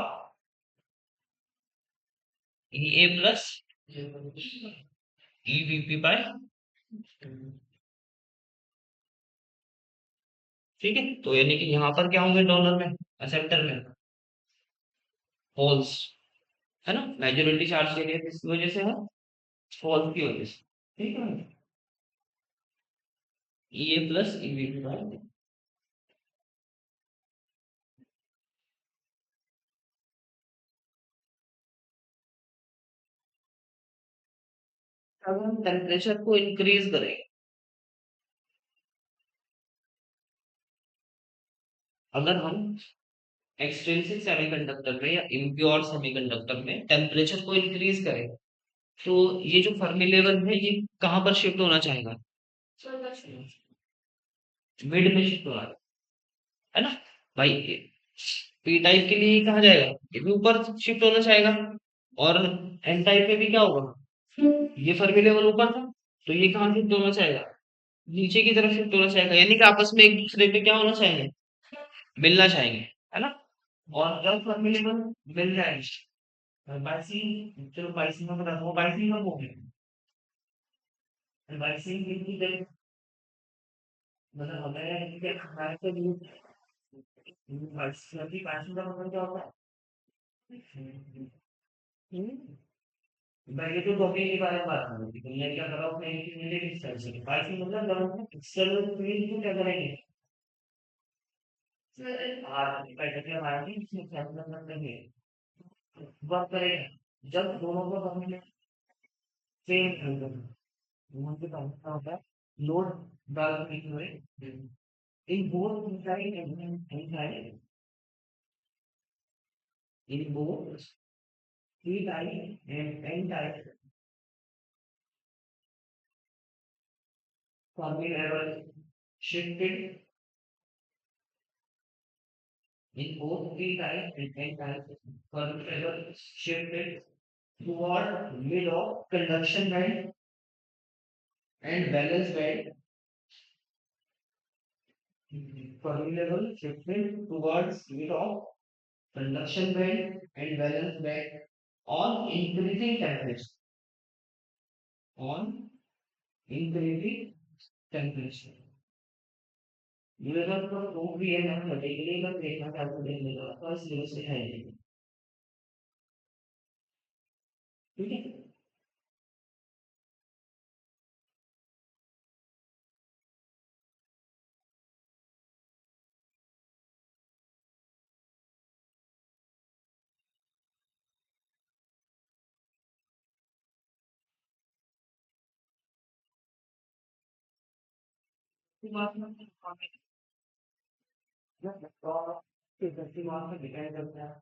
ई ए प्लस ईवीपी बाय। ठीक है, तो यानी कि यहाँ पर क्या होंगे डोनर में, एक्सेप्टर में? होल्स, है ना, मेजोरिटी चार्ज एरिया किसकी वजह से है? होल्स की वजह से। ठीक है, ई ए प्लस ईवीपी बाय। अब हम टेम्परेचर को इंक्रीज करें, अगर हम एक्सट्रिंसिक सेमीकंडक्टर में या इम्प्योर सेमीकंडक्टर में टेम्परेचर को इंक्रीज करें, तो ये जो फर्मी लेवल है ये कहाँ पर शिफ्ट होना चाहेगा? मिड में शिफ्ट होना है ना भाई। पी टाइप के लिए कहा जाएगा, ये भी ऊपर शिफ्ट होना चाहेगा, और एन टाइप में भी क्या होगा, ये फर्मी लेवल ऊपर था, तो ये कहाँ शिफ्ट होना चाहेगा? नीचे की तरफ शिफ्ट होना चाहेगा, यानी कि आपस में एक दूसरे पे क्या होना चाहेंगे? मिलना चाहेंगे, है ना। और जब फर्मी लेवल मिल जाएंगे, बाइसिंग, चलो बाइसिंग में बता दो, बाइसिंग में हो गया, बाइसिंग की जब मतलब हमें क्या हमारे को बाइसिंग का मतलब क्या होता है? मैं ये तो टॉपिक के बारे में बात कर रही थी, तो मैं क्या कर रहा हूँ, मैं इमीडिएट डिस्कस करें बाइसिंग मतलब जब हम एक्सटर्नल फील्ड को क्या करेंगे, आज बैठक में हमारे इसमें फैसला करेंगे, वर्क करेगा जब दोनों को हमने सेम करना है, वहाँ पे क्या होता है, लोड डालने के लिए in both inside and inside, in both P type and N type, Fermi level shifted in both P type and N type, Fermi level shifted toward mid of conduction band and valence band. Fermi level shifted towards mid of conduction band and valence band on increasing temperature. On increasing temperature. ये अगर तो प्रूफ भी है ना मटेरियल का देखना चाहते हैं मेरा फर्स्ट लेवल से है ये। ठीक है, तो बात में तो किसी बात में डिपेंड करता है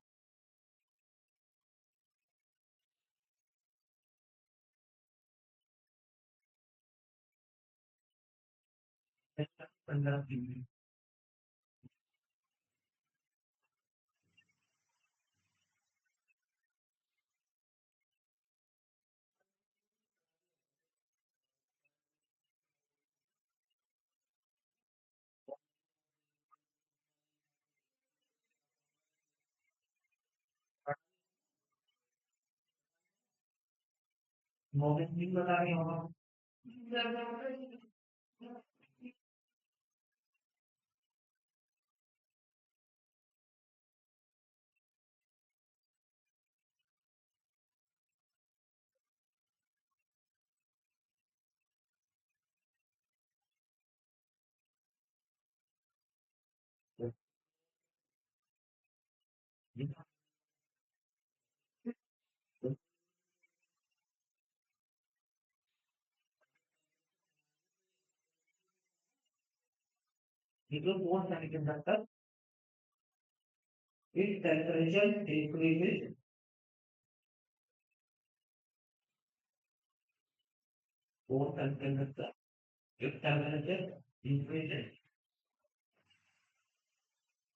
15 दिन। मोमेंट भी बता रही होगा। Because what semiconductor is temperature increases, what semiconductor if temperature increases,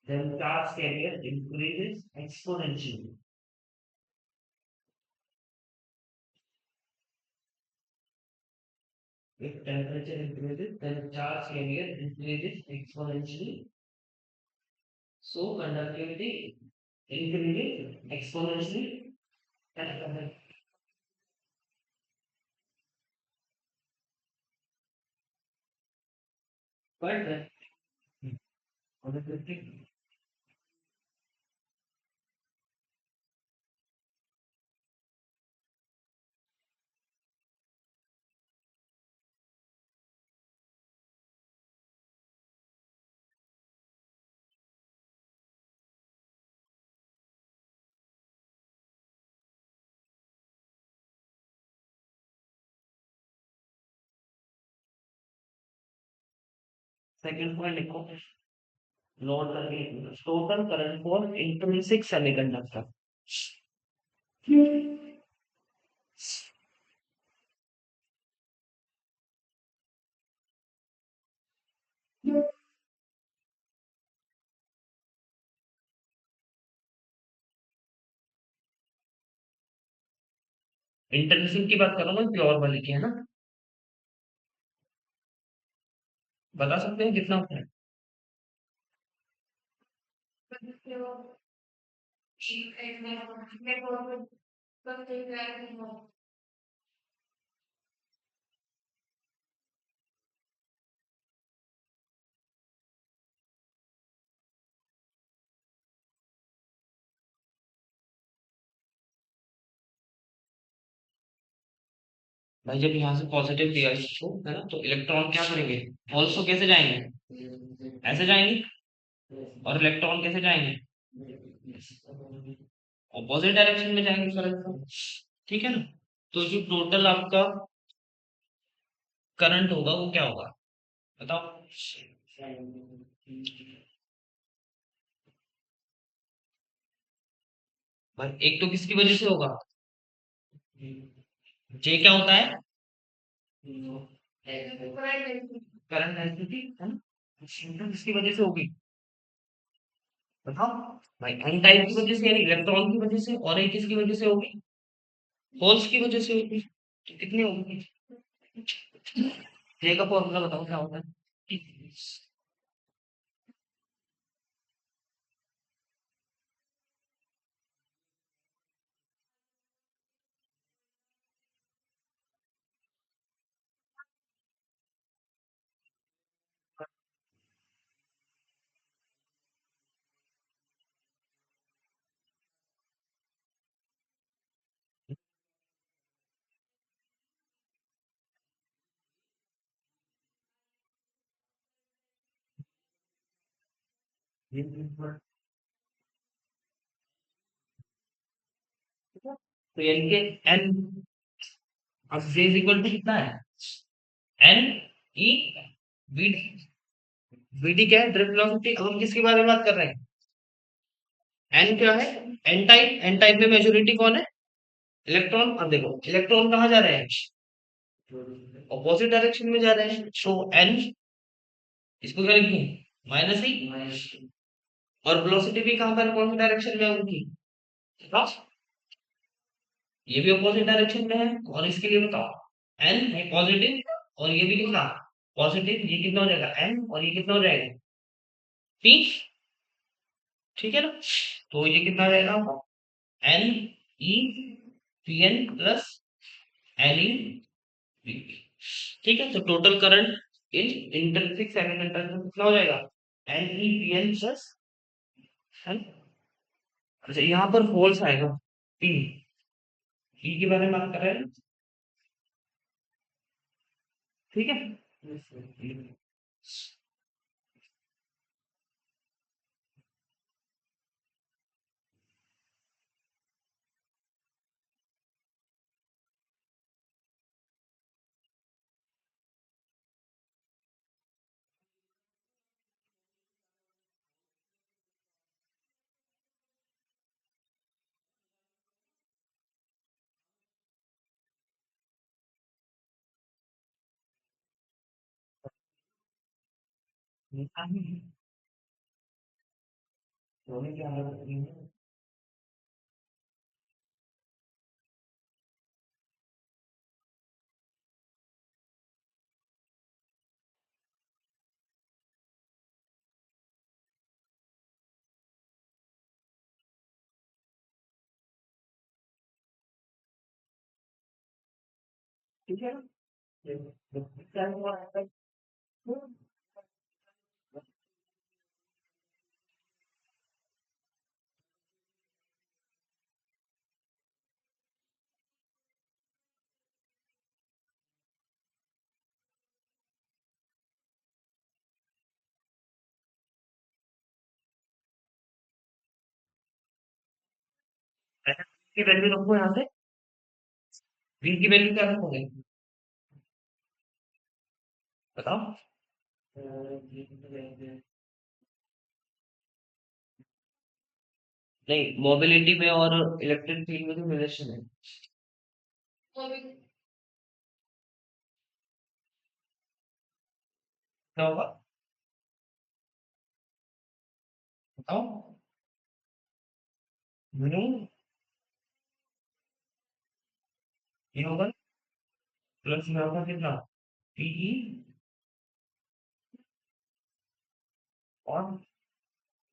then charge carrier increases exponentially. If temperature increases, then charge carrier increases exponentially. So conductivity increases exponentially. And but on the 50 second point लिखो नोट करके total current for intrinsic semiconductor. International की बात कर रहा हूँ मैं प्योर वाले की है ना बता सकते हैं कितना होता है भाई जब यहाँ से पॉजिटिव दिया इसको है ना तो इलेक्ट्रॉन क्या करेंगे होल्स तो कैसे जाएंगे ऐसे जाएंगे और इलेक्ट्रॉन कैसे जाएंगे ऑपोजिट डायरेक्शन में जाएंगे इलेक्ट्रॉन ठीक है ना तो जो टोटल आपका करंट होगा वो क्या होगा बताओ भाई एक तो किसकी वजह से होगा जे क्या होता है करंट डेंसिटी है ना किसकी वजह से होगी बताओ भाई एन टाइप की वजह से यानी इलेक्ट्रॉन की वजह से और एक किसकी वजह से होगी होल्स की वजह से होगी तो कितनी होगी जे का फॉर्मूला बताओ क्या होता है तो यानी कि एन अब जे इज इक्वल टू कितना है एन ई वी वीडी क्या है ड्रिफ्ट वेलोसिटी अब हम किसके बारे में बात कर रहे हैं एन क्या है एन टाइप में मेजोरिटी कौन है इलेक्ट्रॉन अब देखो इलेक्ट्रॉन कहाँ जा रहे हैं ऑपोजिट डायरेक्शन में जा रहे हैं सो एन इसको क्या लिखूं माइनस ही और वेलोसिटी भी कहाँ पर कौन सी डायरेक्शन में है उनकी बताओ ये भी अपोजिट डायरेक्शन में है और इसके लिए बताओ एन है पॉजिटिव और ये भी कितना पॉजिटिव ये कितना हो जाएगा एन और ये कितना हो जाएगा पी ठीक है ना तो ये कितना आ जाएगा N E P N plus एनी ठीक है। तो total current in intrinsic semiconductor कितना हो जाएगा? NEPN प्लस, है ना? अच्छा यहाँ पर होल्स आएगा पी, पी के बारे में बात कर रहे हैं, ठीक है। सोने की आदत नहीं है। ठीक है ना? क्या हुआ है? की वैल्यू रखो यहाँ पे, v की वैल्यू क्या रखोगे बताओ? नहीं, मोबिलिटी में और इलेक्ट्रिक फील्ड में तो रिलेशन है। क्या होगा बताओ? म्यू, ये होगा प्लस में होगा कितना? पीई, और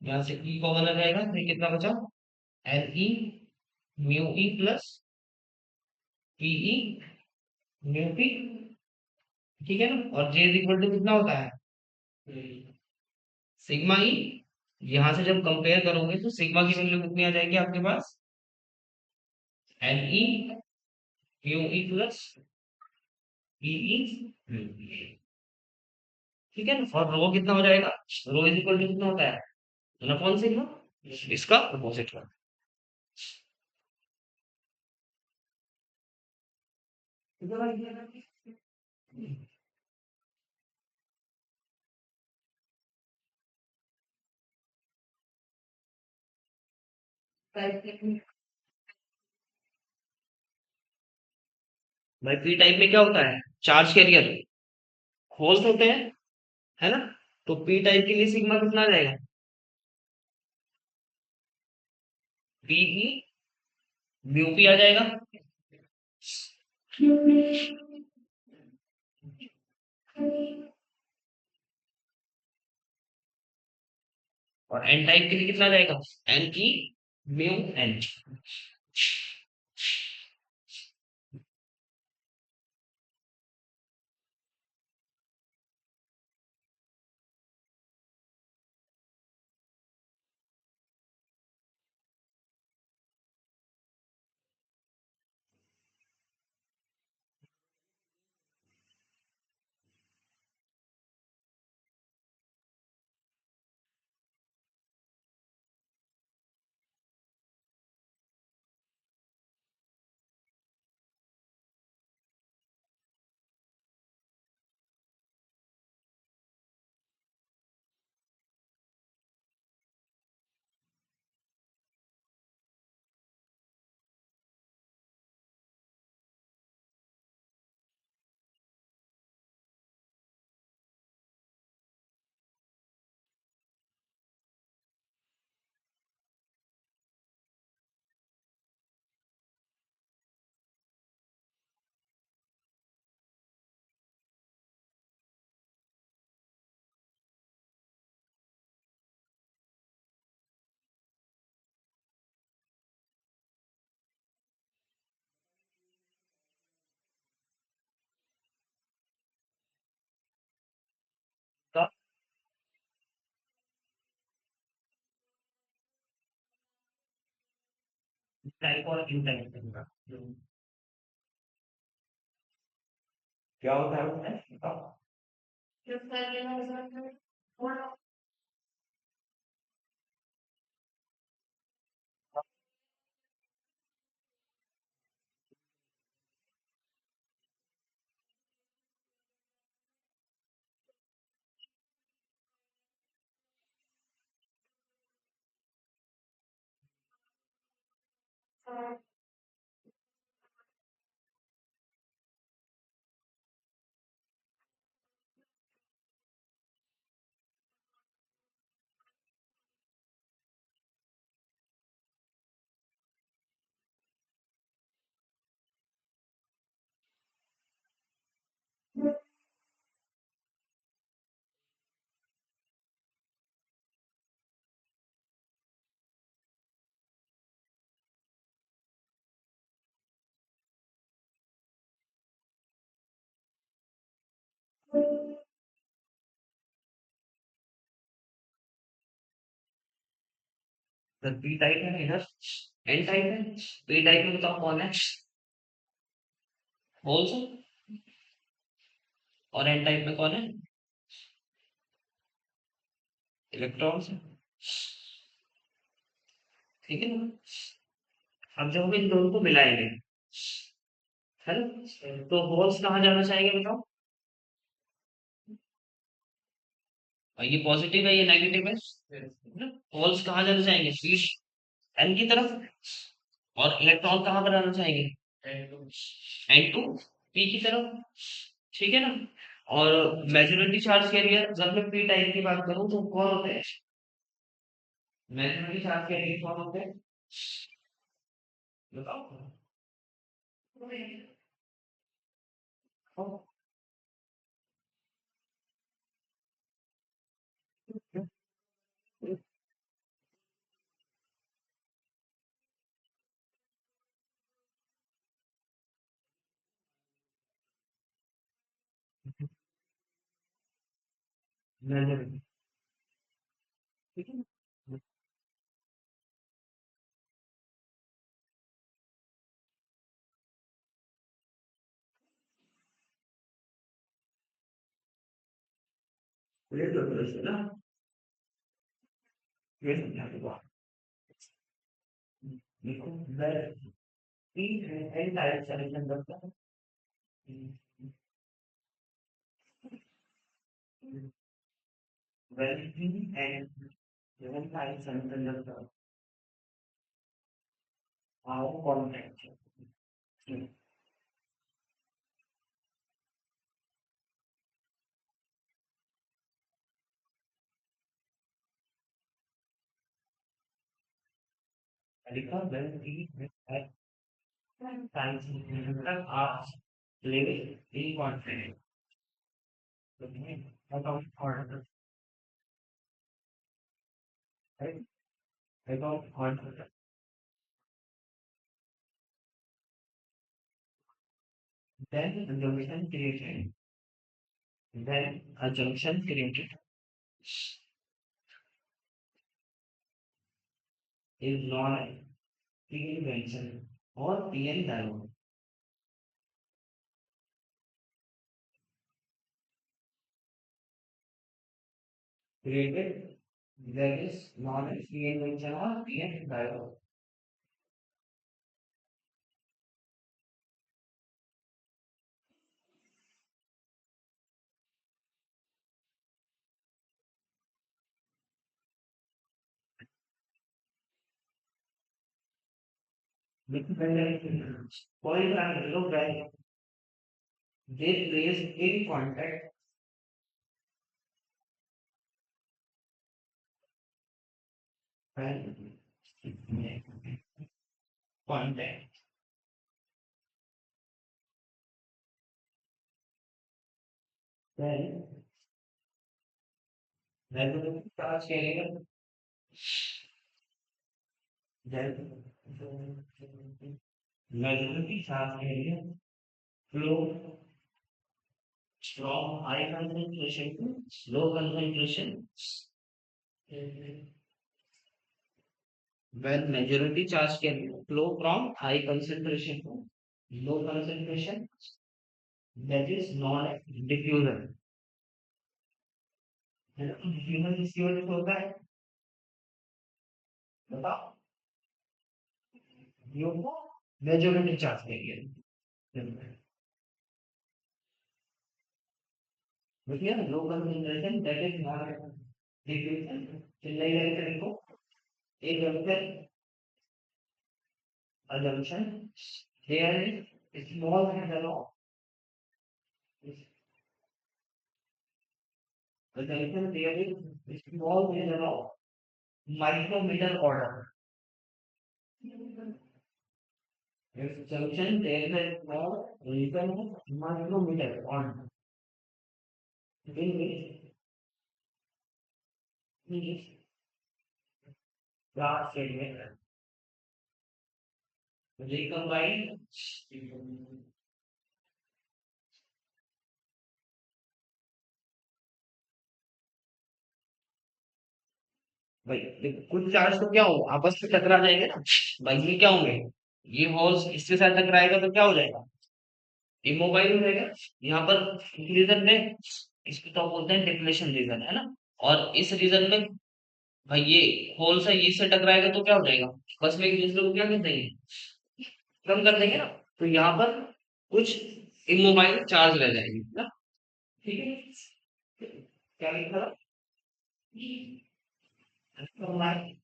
यहाँ से ई कॉमन आ जाएगा तो ये कितना बचा? N E mu E plus PE mu P, ठीक है ना? और जे इज इक्वल टू कितना होता है? सिग्मा ई। यहाँ से जब कंपेयर करोगे तो सिग्मा की वैल्यू कितनी आ जाएगी आपके पास? N E mu E plus P E, ठीक है ना? और रो कितना हो जाएगा? रो इज इक्वल टू कितना होता है? वन अपॉन सिग्मा, इसका अपोजिट का। ठीक है भाई? भाई पी टाइप में क्या होता है? चार्ज कैरियर होल्स होते हैं, है ना? तो पी टाइप के लिए सिग्मा कितना आ जाएगा? पीई म्यू पी आ जाएगा, और एन टाइप के लिए कितना आ जाएगा? N E mu N. Type और इन टाइप का क्या होता है उसमें बताओ। सर पी टाइप है ना इधर, एन टाइप है, पी टाइप में बताओ कौन है, होल्स है, और एन टाइप में कौन है, इलेक्ट्रॉन्स है। ठीक है ना। अब जब हम इन दोनों को मिलाएंगे, है ना, तो होल्स कहाँ जाना चाहेंगे बताओ। और ये पॉजिटिव है, ये नेगेटिव है, होल्स कहाँ जाना चाहेंगे, पी एन की तरफ, और इलेक्ट्रॉन कहाँ पर आना चाहेंगे, एन टू पी की तरफ। ठीक है ना। और मेजॉरिटी चार्ज कैरियर, जब मैं पी टाइप की बात करूं तो कौन होते हैं, मेजॉरिटी चार्ज कैरियर कौन होते हैं बताओ। मेजॉरिटी, ठीक है। ये तो है ना, ये समझा दूंगा। देखो मैं पी है N type semiconductor, well P and N type semiconductor are contact. लिखा well P N type semiconductor are living in contact. about order, right? About order. Then a junction created. Then a junction created is known as PN junction or PN diode. Created that is known as PN junction or PN diode. Point and below where they place in contact and contact. Then the charge carrier, then the charge carrier flow from high concentration to low concentration when majority charge can flow from high concentration to low concentration, that is known as diffusion. है ना? तो diffusion किसकी वजह से होता है? बताओ। ये होता है majority charge के लिए। देखिए ना, low concentration that is known as diffusion। चिल्लाई करके लिखो। एक junction, a junction, there is small handle of the junction, there is small handle of micrometer order. If junction there is a small region of micrometer order, in which glass segment recombine। भाई देखो, कुछ चार्ज तो क्या हो आपस में टकरा जाएंगे ना। भाई ये क्या होंगे, ये होल्स इसके साथ टकराएगा तो क्या हो जाएगा, इमोबाइल हो जाएगा। यहाँ पर रीजन में इसको तो बोलते हैं डिप्लेशन रीजन, है ना। और इस रीजन में भाई ये होल्स है, ये इससे टकराएगा तो क्या हो जाएगा, बस में एक दूसरे को क्या कर देंगे, कम कर देंगे ना। तो यहाँ पर कुछ इमोबाइल चार्ज रह जाएगी ना। ठीक है, क्या लिखा था? Immobile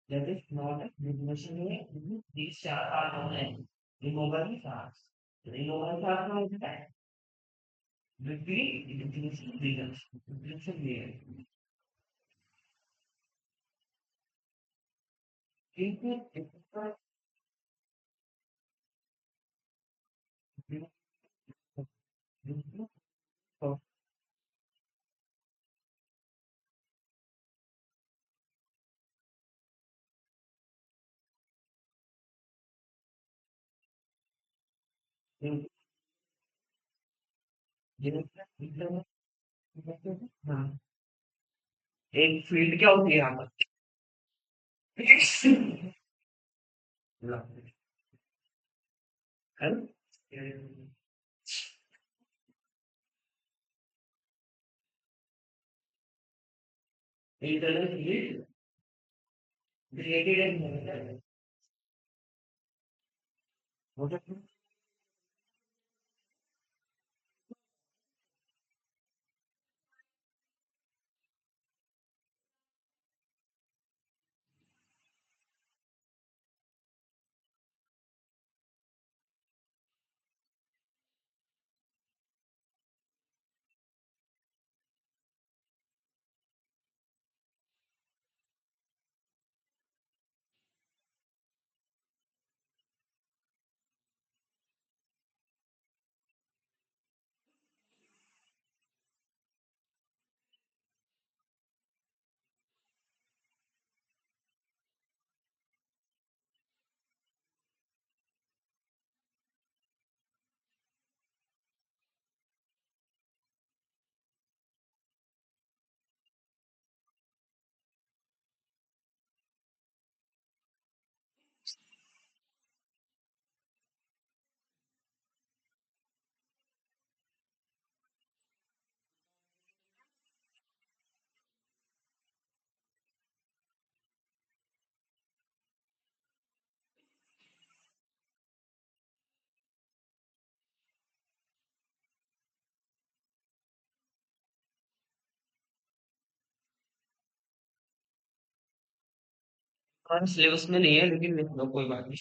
that is not a definition में these चार are known as removable charge। removable charge का मतलब है between definition regions, definition layer। इनके different हाँ, एक फील्ड क्या होती है यहाँ पर? है ना? Internal field created and syllabus में नहीं है लेकिन लिख लो कोई बात नहीं।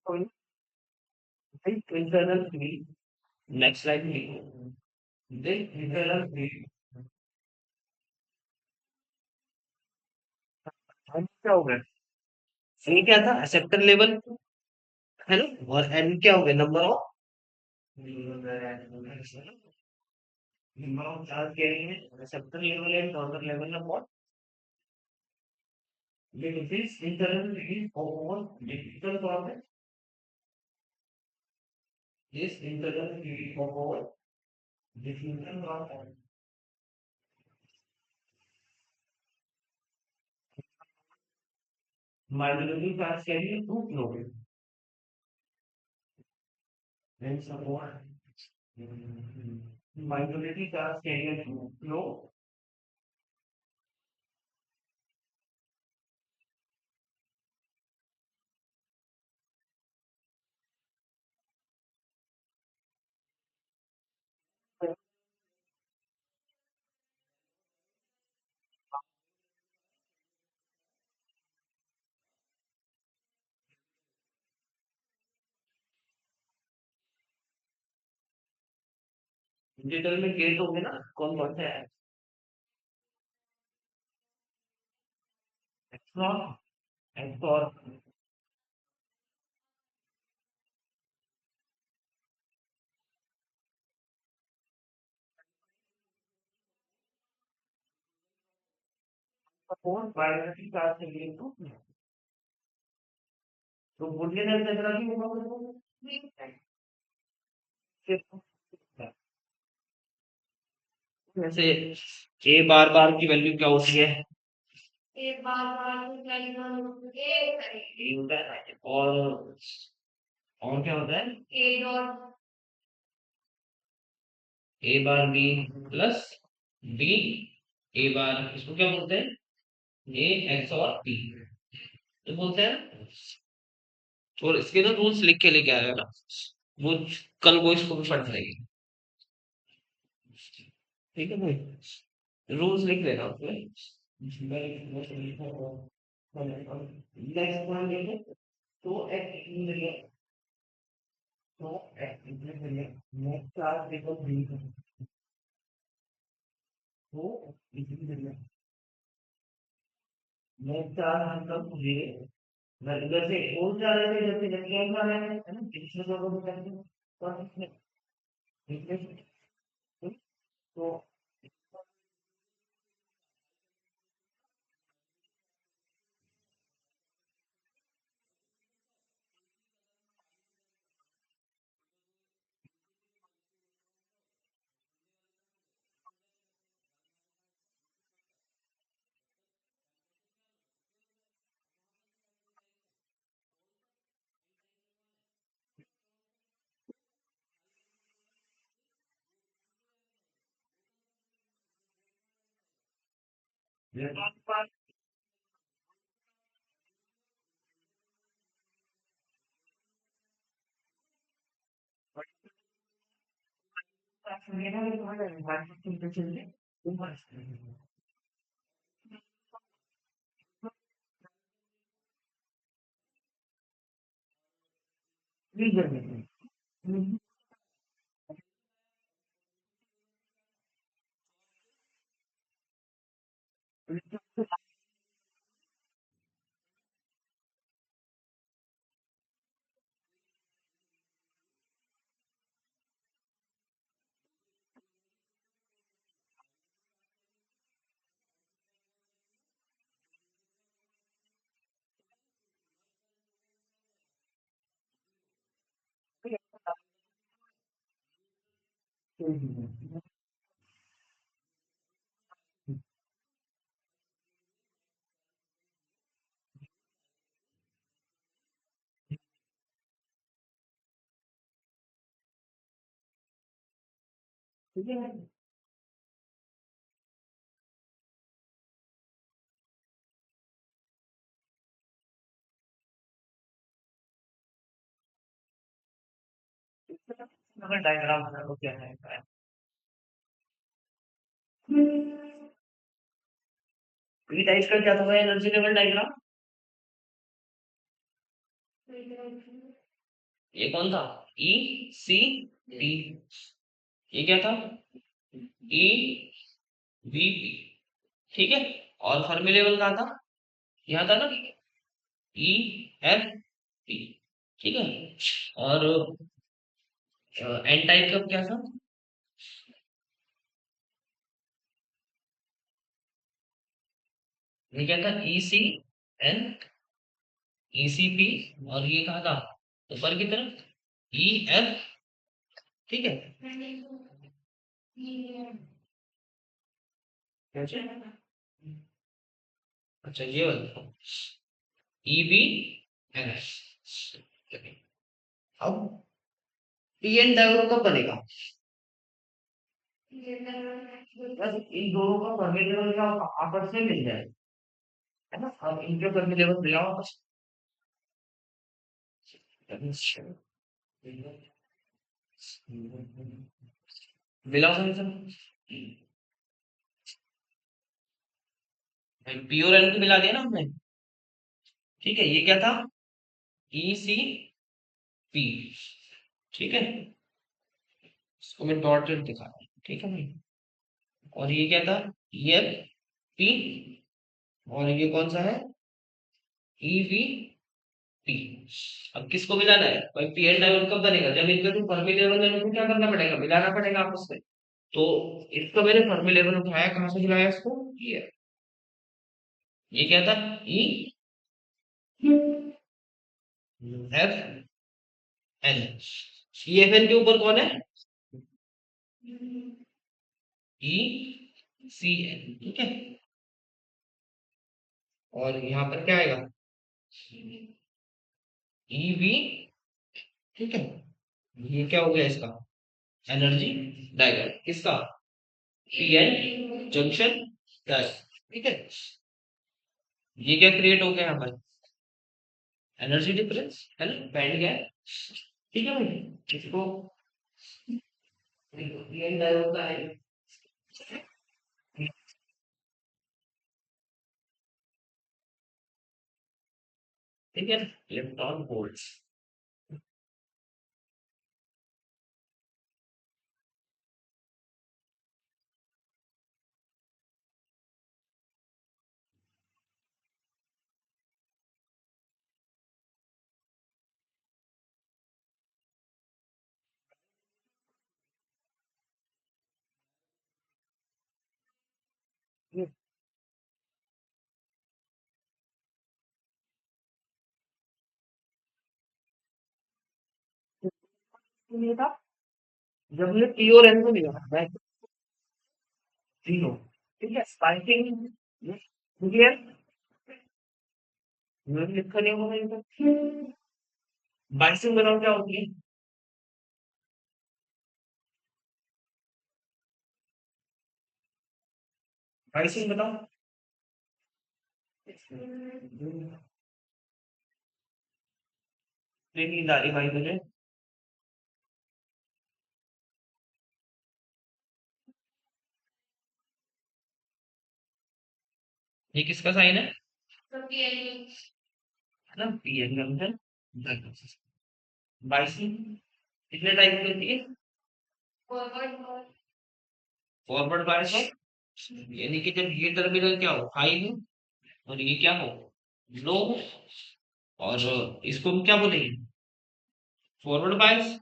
This internal field, next slide please. This internal field क्या हो गया? सी क्या था? एक्सेप्टर लेवल है ना, और एन क्या हो गया? नंबर ऑफ चार्ज कैरिंग है, acceptor level and donor level of what? This internal field of digital format. This internal field of digital format. Minority charge carrying two flow and support minority charge carrier two flow. Digital में गेट होंगे ना, कौन कौन से है? एक्सॉन, XOR, support biometric charge carrier two. तो बुलियन अलजेब्रा भी होगा फिर वैसे ए बार बार की वैल्यू क्या होती है? ए बार बार की वैल्यू ए होता है, और क्या होता है? A dot A bar B plus B A bar, इसको क्या बोलते हैं? ए एक्स और बी तो बोलते हैं। और इसके ना रूल्स लिख के लेके आएगा ना, वो कल वो इसको भी पढ़ जाएगी। ठीक है भाई, रूल्स लिख लेना उसमें। नेक्स्ट पॉइंट देखें तो तो नेक्स्ट क्लास देखो बी तो नेक्स्ट क्लास मतलब ये इधर से ओल्ड जा रहे थे, इधर से लेफ्ट हैंड आ रहे थे, है ना, पिछले लोगों को करते हैं और इसमें तो डायग्राम है वो क्या है? पी टाइप का क्या था एनर्जी लेवल डायग्राम? ये कौन था? ई सी पी। ये क्या था? E V P. ठीक है। और फर्मी लेवल कहाँ था? यहाँ था ना, ई एफ पी। ठीक है। और एन टाइप का क्या था? ये क्या था? ई C N, E C P. और ये कहाँ था? ऊपर की तरफ ई एफ। ठीक है। कैसे? अच्छा ये वाला ई बी एन एस। अब पी एन डायोड कब बनेगा? बस इन दोनों का फर्मी लेवल क्या होगा? आपस में मिल जाए, है ना? अब इनके फर्मी लेवल मिलाओ आपस में। मिलाओ सर। प्योर एन को मिला दिया ना हमने। ठीक है। ये क्या था? ई सी पी। ठीक है। इसको मैं डॉटेड दिखा रहा हूँ। ठीक है भाई। और ये क्या था? E F P. और ये कौन सा है? E V P. अब किसको मिलाना है भाई? पी एन डायोड कब बनेगा? जब इनका जो फर्मी लेवल है उनको क्या करना पड़ेगा? मिलाना पड़ेगा आपस में। तो इसका मैंने फर्मी लेवल उठाया, कहाँ से मिलाया इसको? ये क्या था? E F N. E F N के ऊपर कौन है? E C N. ठीक है। और यहाँ पर क्या आएगा? E V. ठीक है। ये क्या हो गया इसका? एनर्जी डायग्राम किसका? P N junction dash. ठीक है। ये क्या क्रिएट हो गया यहाँ पर? एनर्जी डिफरेंस, है ना? Band gap. ठीक है भाई। इसको पी एन डायोड का है। ठीक है। Electron volts. ये था जब हमने पी और एन को मिला जीरो। ठीक है। Spiking clear. मैंने लिखा नहीं होगा इनको। बाइसिंग बनाओ क्या होती है? बाइसिंग बताओ। नींद आ रही भाई मुझे। ये किसका साइन है? है ना? पी एन का बाइसिंग कितने टाइप की होती है? फॉरवर्ड बायस हो, यानी कि जब ये टर्मिनल क्या हो? हाई हो, और ये क्या हो? लो हो। और इसको हम क्या बोलेंगे? Forward bias.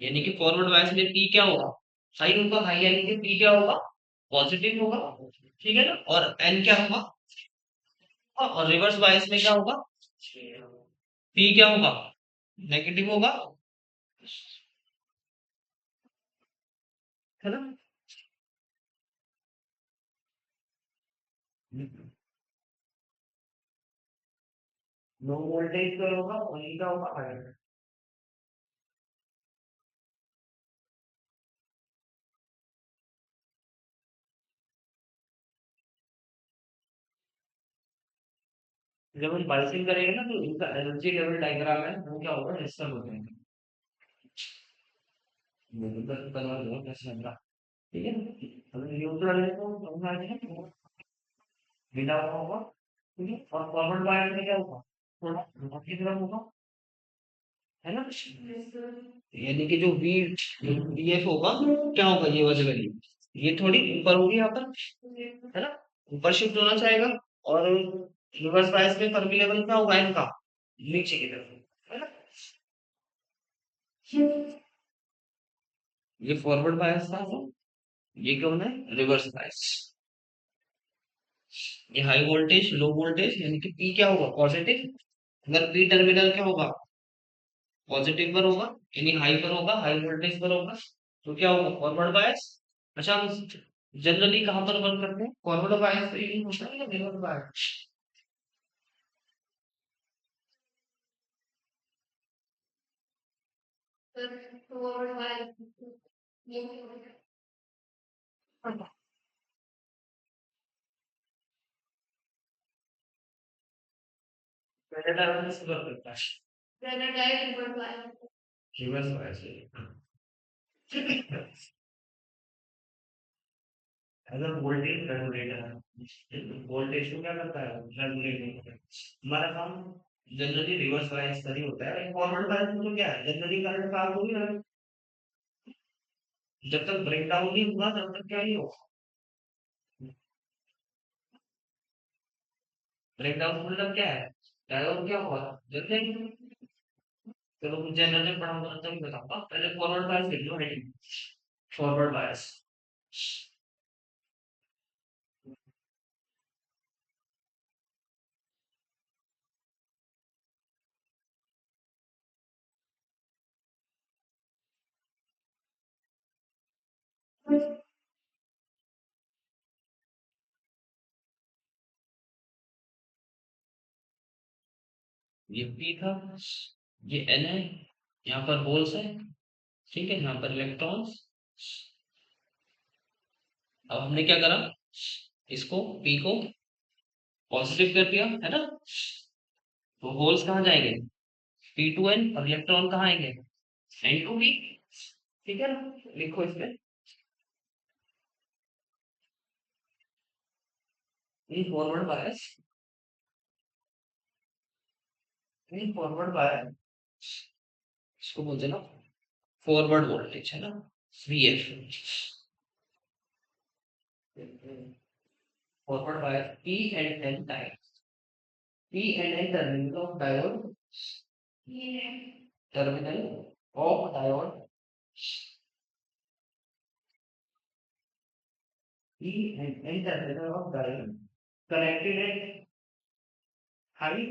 यानी कि फॉरवर्ड बायस में पी क्या होगा? हाई होगा। हाई यानी कि पी क्या होगा? पॉजिटिव होगा। ठीक है ना? और एन क्या होगा? और रिवर्स बायस में क्या होगा? पी क्या होगा? नेगेटिव होगा। है ना? लो वोल्टेज पे होगा, वही का होगा हाई। जब हम बाइसिंग करेंगे ना तो इनका एनर्जी लेवल डायग्राम है वो क्या होगा? डिस्टर्ब हो जाएंगे। कन्वर्ट होगा कैसे होगा? ठीक है। अगर न्यूट्रल है तो समझ आ जाएगा। बिना हुआ होगा। ठीक है। और फॉरवर्ड बायस में क्या होगा? थोड़ा ऊपर की तरफ होगा। है ना, यानी कि जो वी वी एफ होगा क्या होगा, ये वाली वैल्यू ये थोड़ी ऊपर होगी यहाँ पर, है ना, ऊपर शिफ्ट होना चाहेगा। और रिवर्स बायस में फर्मी लेवल क्या होगा इनका, नीचे की तरफ, है ना। ये फॉरवर्ड बायस था, ये कौन है, रिवर्स बायस। ये हाई वोल्टेज लो वोल्टेज यानी कि पी क्या होगा, पॉजिटिव। अगर पी टर्मिनल क्या होगा, पॉजिटिव पर होगा, यानी हाई पर होगा, हाई वोल्टेज पर होगा, तो क्या होगा, फॉरवर्ड बायस। अच्छा, हम जनरली कहाँ पर वर्क करते हैं, फॉरवर्ड बायस पे यूज होता है या रिवर्स बायस। पहले टाइम से वर्क करता है, रिवर्स बायस अगर वोल्टेज रेगुलेटर है, वोल्टेज को क्या करता है, रेगुलेट करता है। हमारा काम जनरली रिवर्स बायस पर ही होता है, फॉरवर्ड बायस में तो क्या है, जनरली करंट पास होगी ना, जब तक ब्रेक डाउन नहीं हुआ तब तक क्या नहीं होगा। ब्रेक डाउन मतलब क्या है, डायोड क्या हुआ, जैसे चलो मुझे जनरली पढ़ाऊंगा तभी बताऊंगा, पहले फॉरवर्ड बायस देख लो हेडिंग, फॉरवर्ड बायस। ये पी था, ये एन है, यहाँ पर होल्स है, ठीक है, यहाँ पर इलेक्ट्रॉन्स। अब हमने क्या करा, इसको पी को पॉजिटिव कर दिया, है ना, तो होल्स कहाँ जाएंगे, पी टू एन, और इलेक्ट्रॉन कहाँ आएंगे, एन टू पी, ठीक है ना, लिखो इसमें इन फॉरवर्ड बायस, इन फॉरवर्ड बायस इसको बोलते हैं ना फॉरवर्ड वोल्टेज, है ना, V F, forward bias P and N type, P and N terminal of diode, terminal of diode, P and N terminal of diode connected at high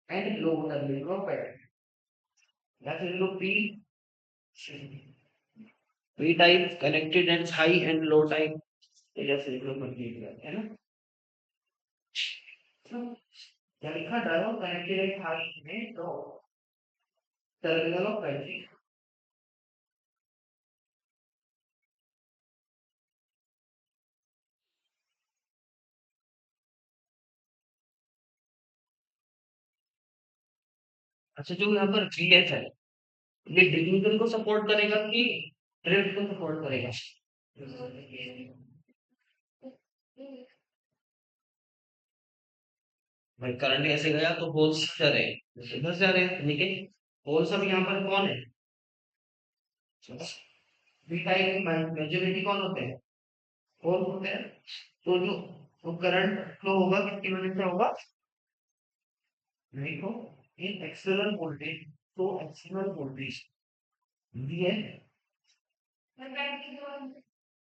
and low terminal of battery. That is look P type connected at high and low type. जैसे लोग कंप्लीट करते हैं ना, क्या लिखा, डायोड कनेक्टेड एट हाई में तो टर्मिनल ऑफ बैटरी। अच्छा, जो यहाँ पर VF है, ये डिफ्यूजन को सपोर्ट करेगा कि ड्रिफ्ट को सपोर्ट करेगा, भाई करंट ऐसे गया तो होल्स जा रहे हैं, इधर से आ रहे हैं, लेकिन होल्स अब यहाँ पर कौन है, पी टाइप मेजॉरिटी कौन होते हैं, होल्स होते हैं। तो जो तो करंट फ्लो होगा किसकी वजह से होगा, देखो इन एक्सटर्नल वोल्टेज, तो एक्सटर्नल वोल्टेज वी है,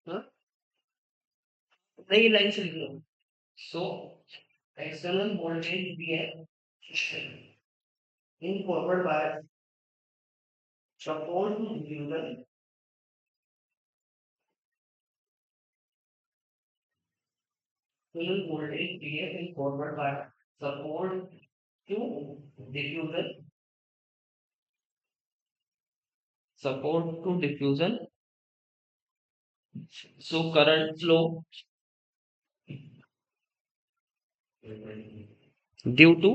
हाँ? नई लाइन से लिख लो, सो एक्सटर्नल वोल्टेज वी है in forward bias support diffusion, external voltage V है in forward bias support to diffusion, support to diffusion, so current flow due to,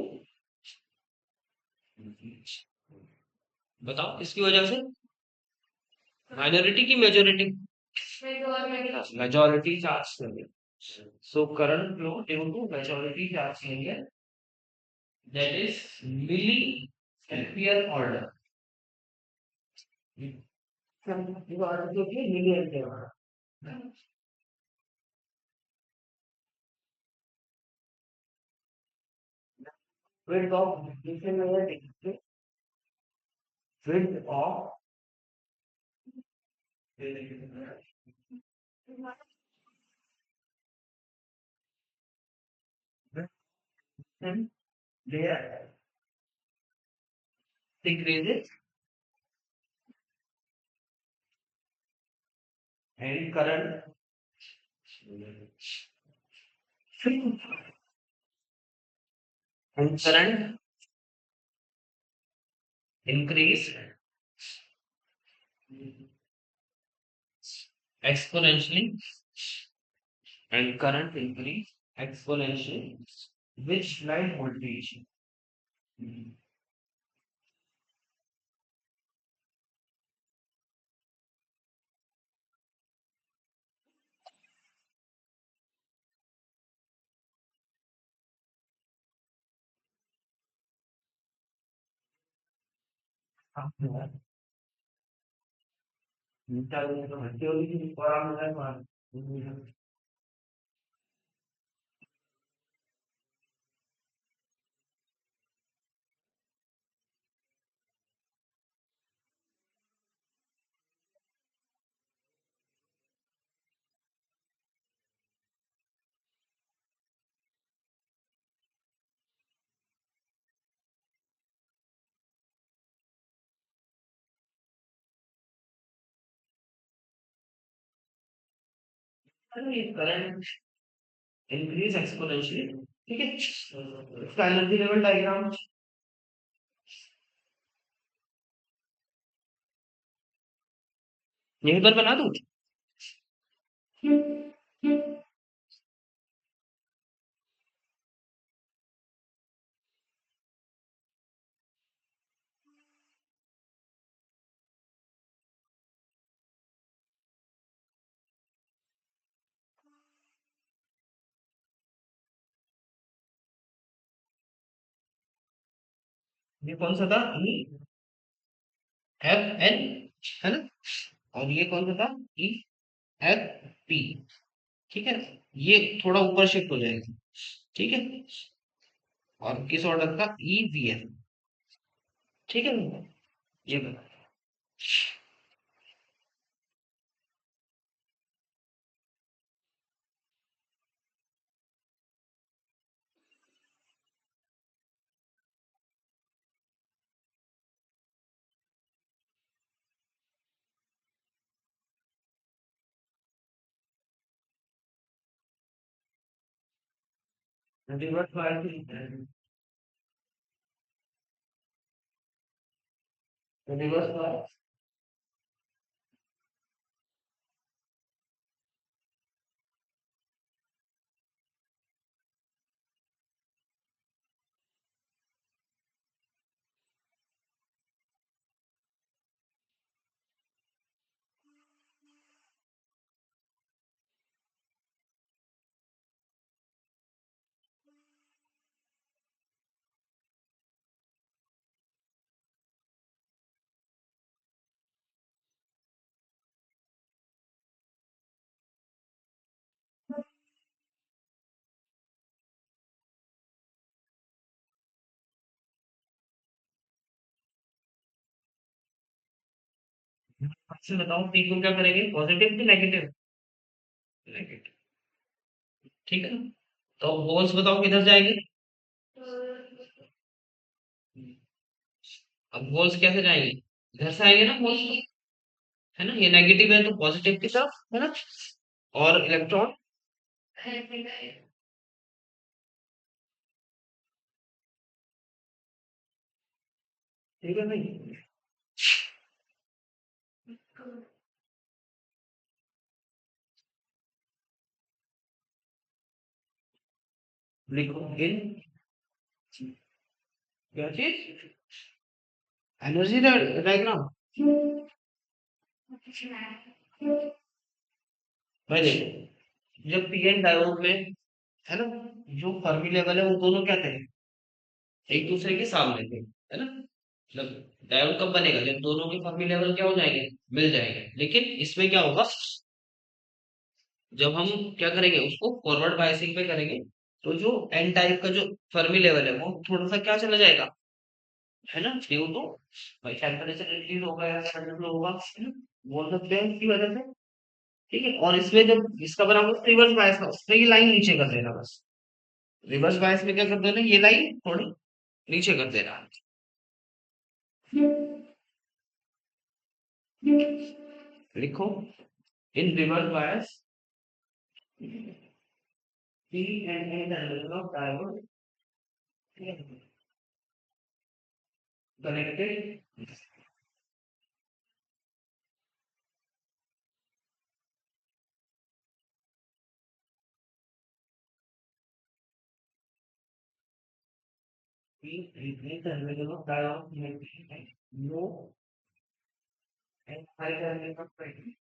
बताओ किसकी वजह से, माइनॉरिटी की मेजॉरिटी, मेजॉरिटी चार्ज करेंगे, so current flow due to majority charge करेंगे, that is milli ampere order. Order जो कि milli ampere order. width of width of layer decreases and current and current increase exponentially and current increase exponentially which line voltage current increase exponentially ठीक है इसका एनर्जी लेवल डायग्राम यहीं पर बना दूं ये कौन सा था ई एफ एन है ना और ये कौन सा था ई एफ पी ठीक है ये थोड़ा ऊपर शिफ्ट हो जाएगा ठीक है और किस ऑर्डर का ई वी एफ ठीक है ना ये रिवर्स बायस रिवर्स बायस अच्छा बताओ पी को क्या करेंगे पॉजिटिव कि नेगेटिव नेगेटिव ठीक है ना तो होल्स बताओ किधर जाएंगे अब होल्स कैसे जाएंगे इधर से आएंगे ना होल्स तो है ना ये नेगेटिव है तो पॉजिटिव की तरफ है ना और इलेक्ट्रॉन ठीक है भाई लिखो इन क्या चीज एनर्जी डायग्राम भाई देखो जब पी एन डायोड में है ना जो फर्मी लेवल है वो दोनों क्या थे एक दूसरे के सामने थे, है ना? मतलब डायोड कब बनेगा? जब दोनों के फर्मी लेवल क्या हो जाएंगे, मिल जाएंगे। लेकिन इसमें क्या होगा, जब हम क्या करेंगे, उसको फॉरवर्ड बायसिंग पे करेंगे, तो जो एन टाइप का जो फर्मी लेवल है वो थोड़ा सा क्या चला जाएगा, है ना, ड्यू टू भाई टेम्परेचर इंक्रीज होगा या करंट फ्लो होगा, है ना? बोल सकते हैं इसकी वजह से। ठीक है, और इसमें जब इसका बराबर रिवर्स बायस का, उसमें ये लाइन नीचे कर देना बस। रिवर्स बायस में क्या कर देना, ये लाइन थोड़ी नीचे कर देना। लिखो, in reverse bias P and N terminal of diode connected P and N terminal of diode connected low and high terminal of current।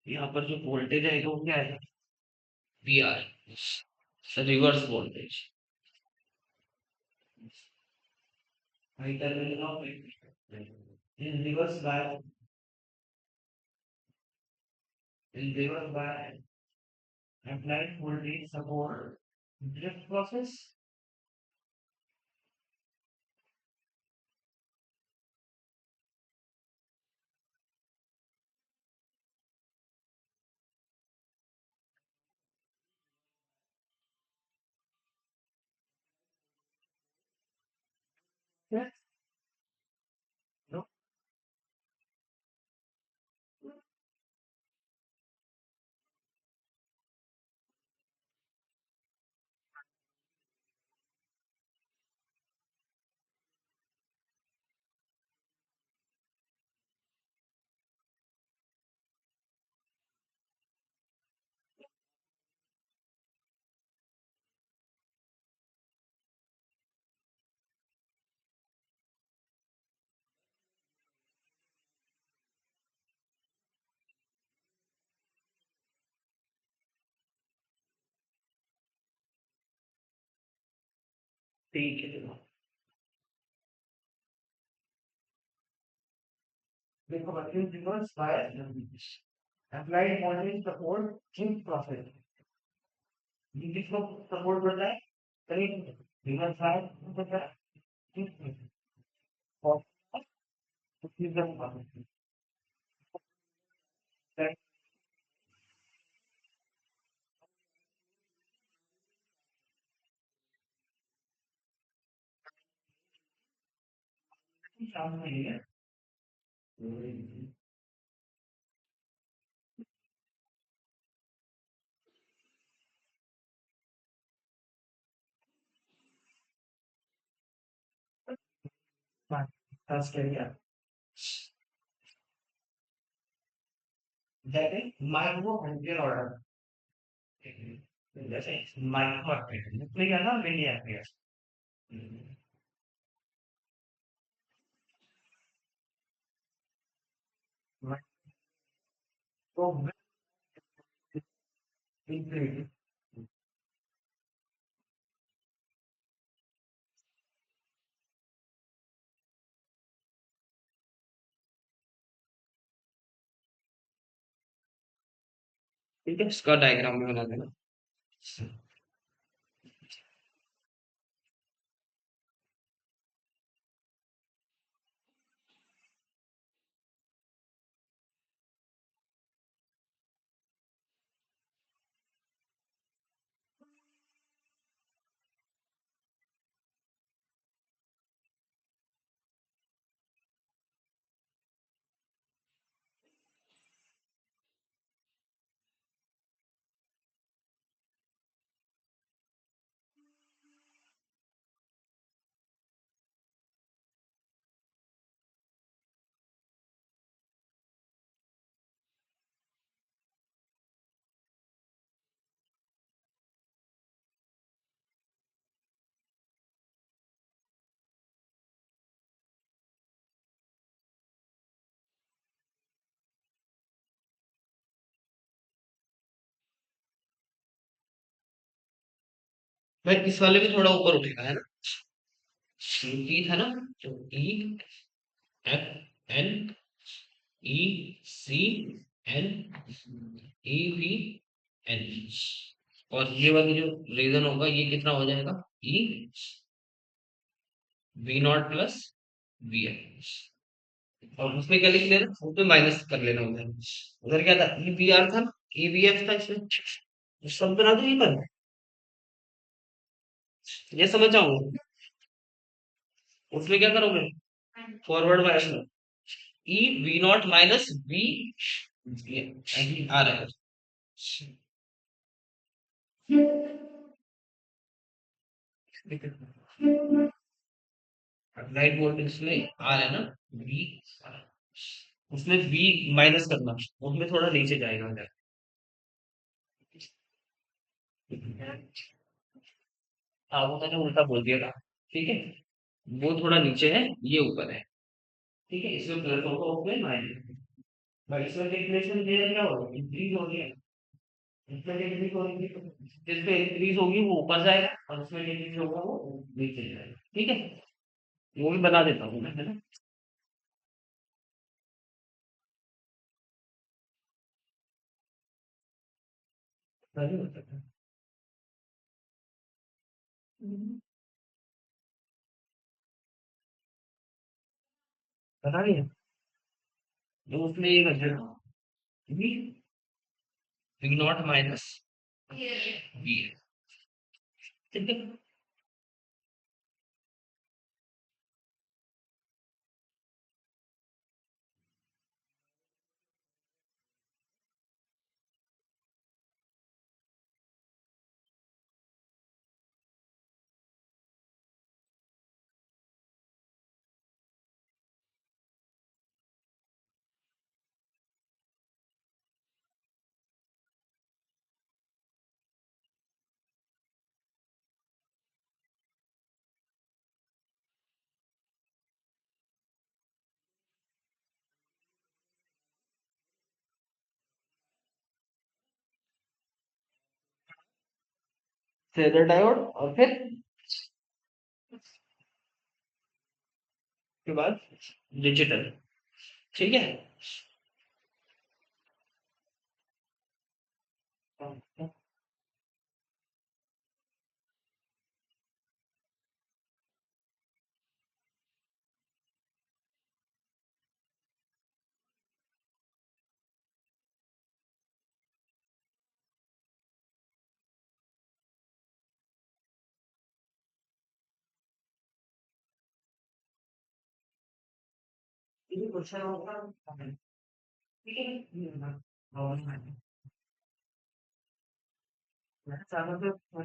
यहाँ पर जो वोल्टेज है वो क्या है, V R, reverse voltage. High terminal of in reverse bias, in reverse bias applied voltage support drift process। Yes, no, ठीक है चलो। देखो in reverse bias applied voltage support drift process। ये किसको सपोर्ट करता है, करीब रिवर्स बाय करता है और सामने है। First area that is micro ampere order, जैसे माइक्रो एम्पियर लिख लिया ना, मिली एम्पियर। तो इंक्रीज, ठीक है, इसका डायग्राम भी बना देना। भाई इस वाले में थोड़ा ऊपर उठेगा है ना, ई था ना, तो E F N E C N E V N, और ये वाली जो रीजन होगा ये कितना हो जाएगा, E V naught plus V N, और उसमें क्या लिख लेना, उसमें माइनस कर लेना उधर। उधर क्या था, ई वी आर था, ई वी एफ था, इसमें सब बना दो ये पर, ये समझ जाऊंगा। उसमें क्या करोगे, फॉरवर्ड बायस में E V not minus V आ रहा है, लाइट वोल्टेज में आ रहा है ना, वी, उसमें वी माइनस करना, उसमें थोड़ा नीचे जाएगा इधर। हाँ वो मैंने उल्टा बोल दिया था, ठीक है, वो थोड़ा नीचे है, ये ऊपर है, ठीक है, इसमें प्लस होगा, उसमें माइनस, भाई इसमें डिक्लेरेशन दिया क्या होगा, इंक्रीज हो गया, इसमें डिक्रीज होगी, जिसपे इंक्रीज होगी वो ऊपर जाएगा, और उसमें डिक्रीज होगा वो नीचे जाएगा, ठीक है, वो भी बना देता हूँ मैं, है ना। नहीं हो सकता। पता नहीं है, जो उसमें ये कर देना, V V not minus V है, ठीक है। फेजर डायोड, और फिर के बाद डिजिटल, ठीक है। ये क्वेश्चन होगा, ठीक है। और मैं चाहता हूँ देखो,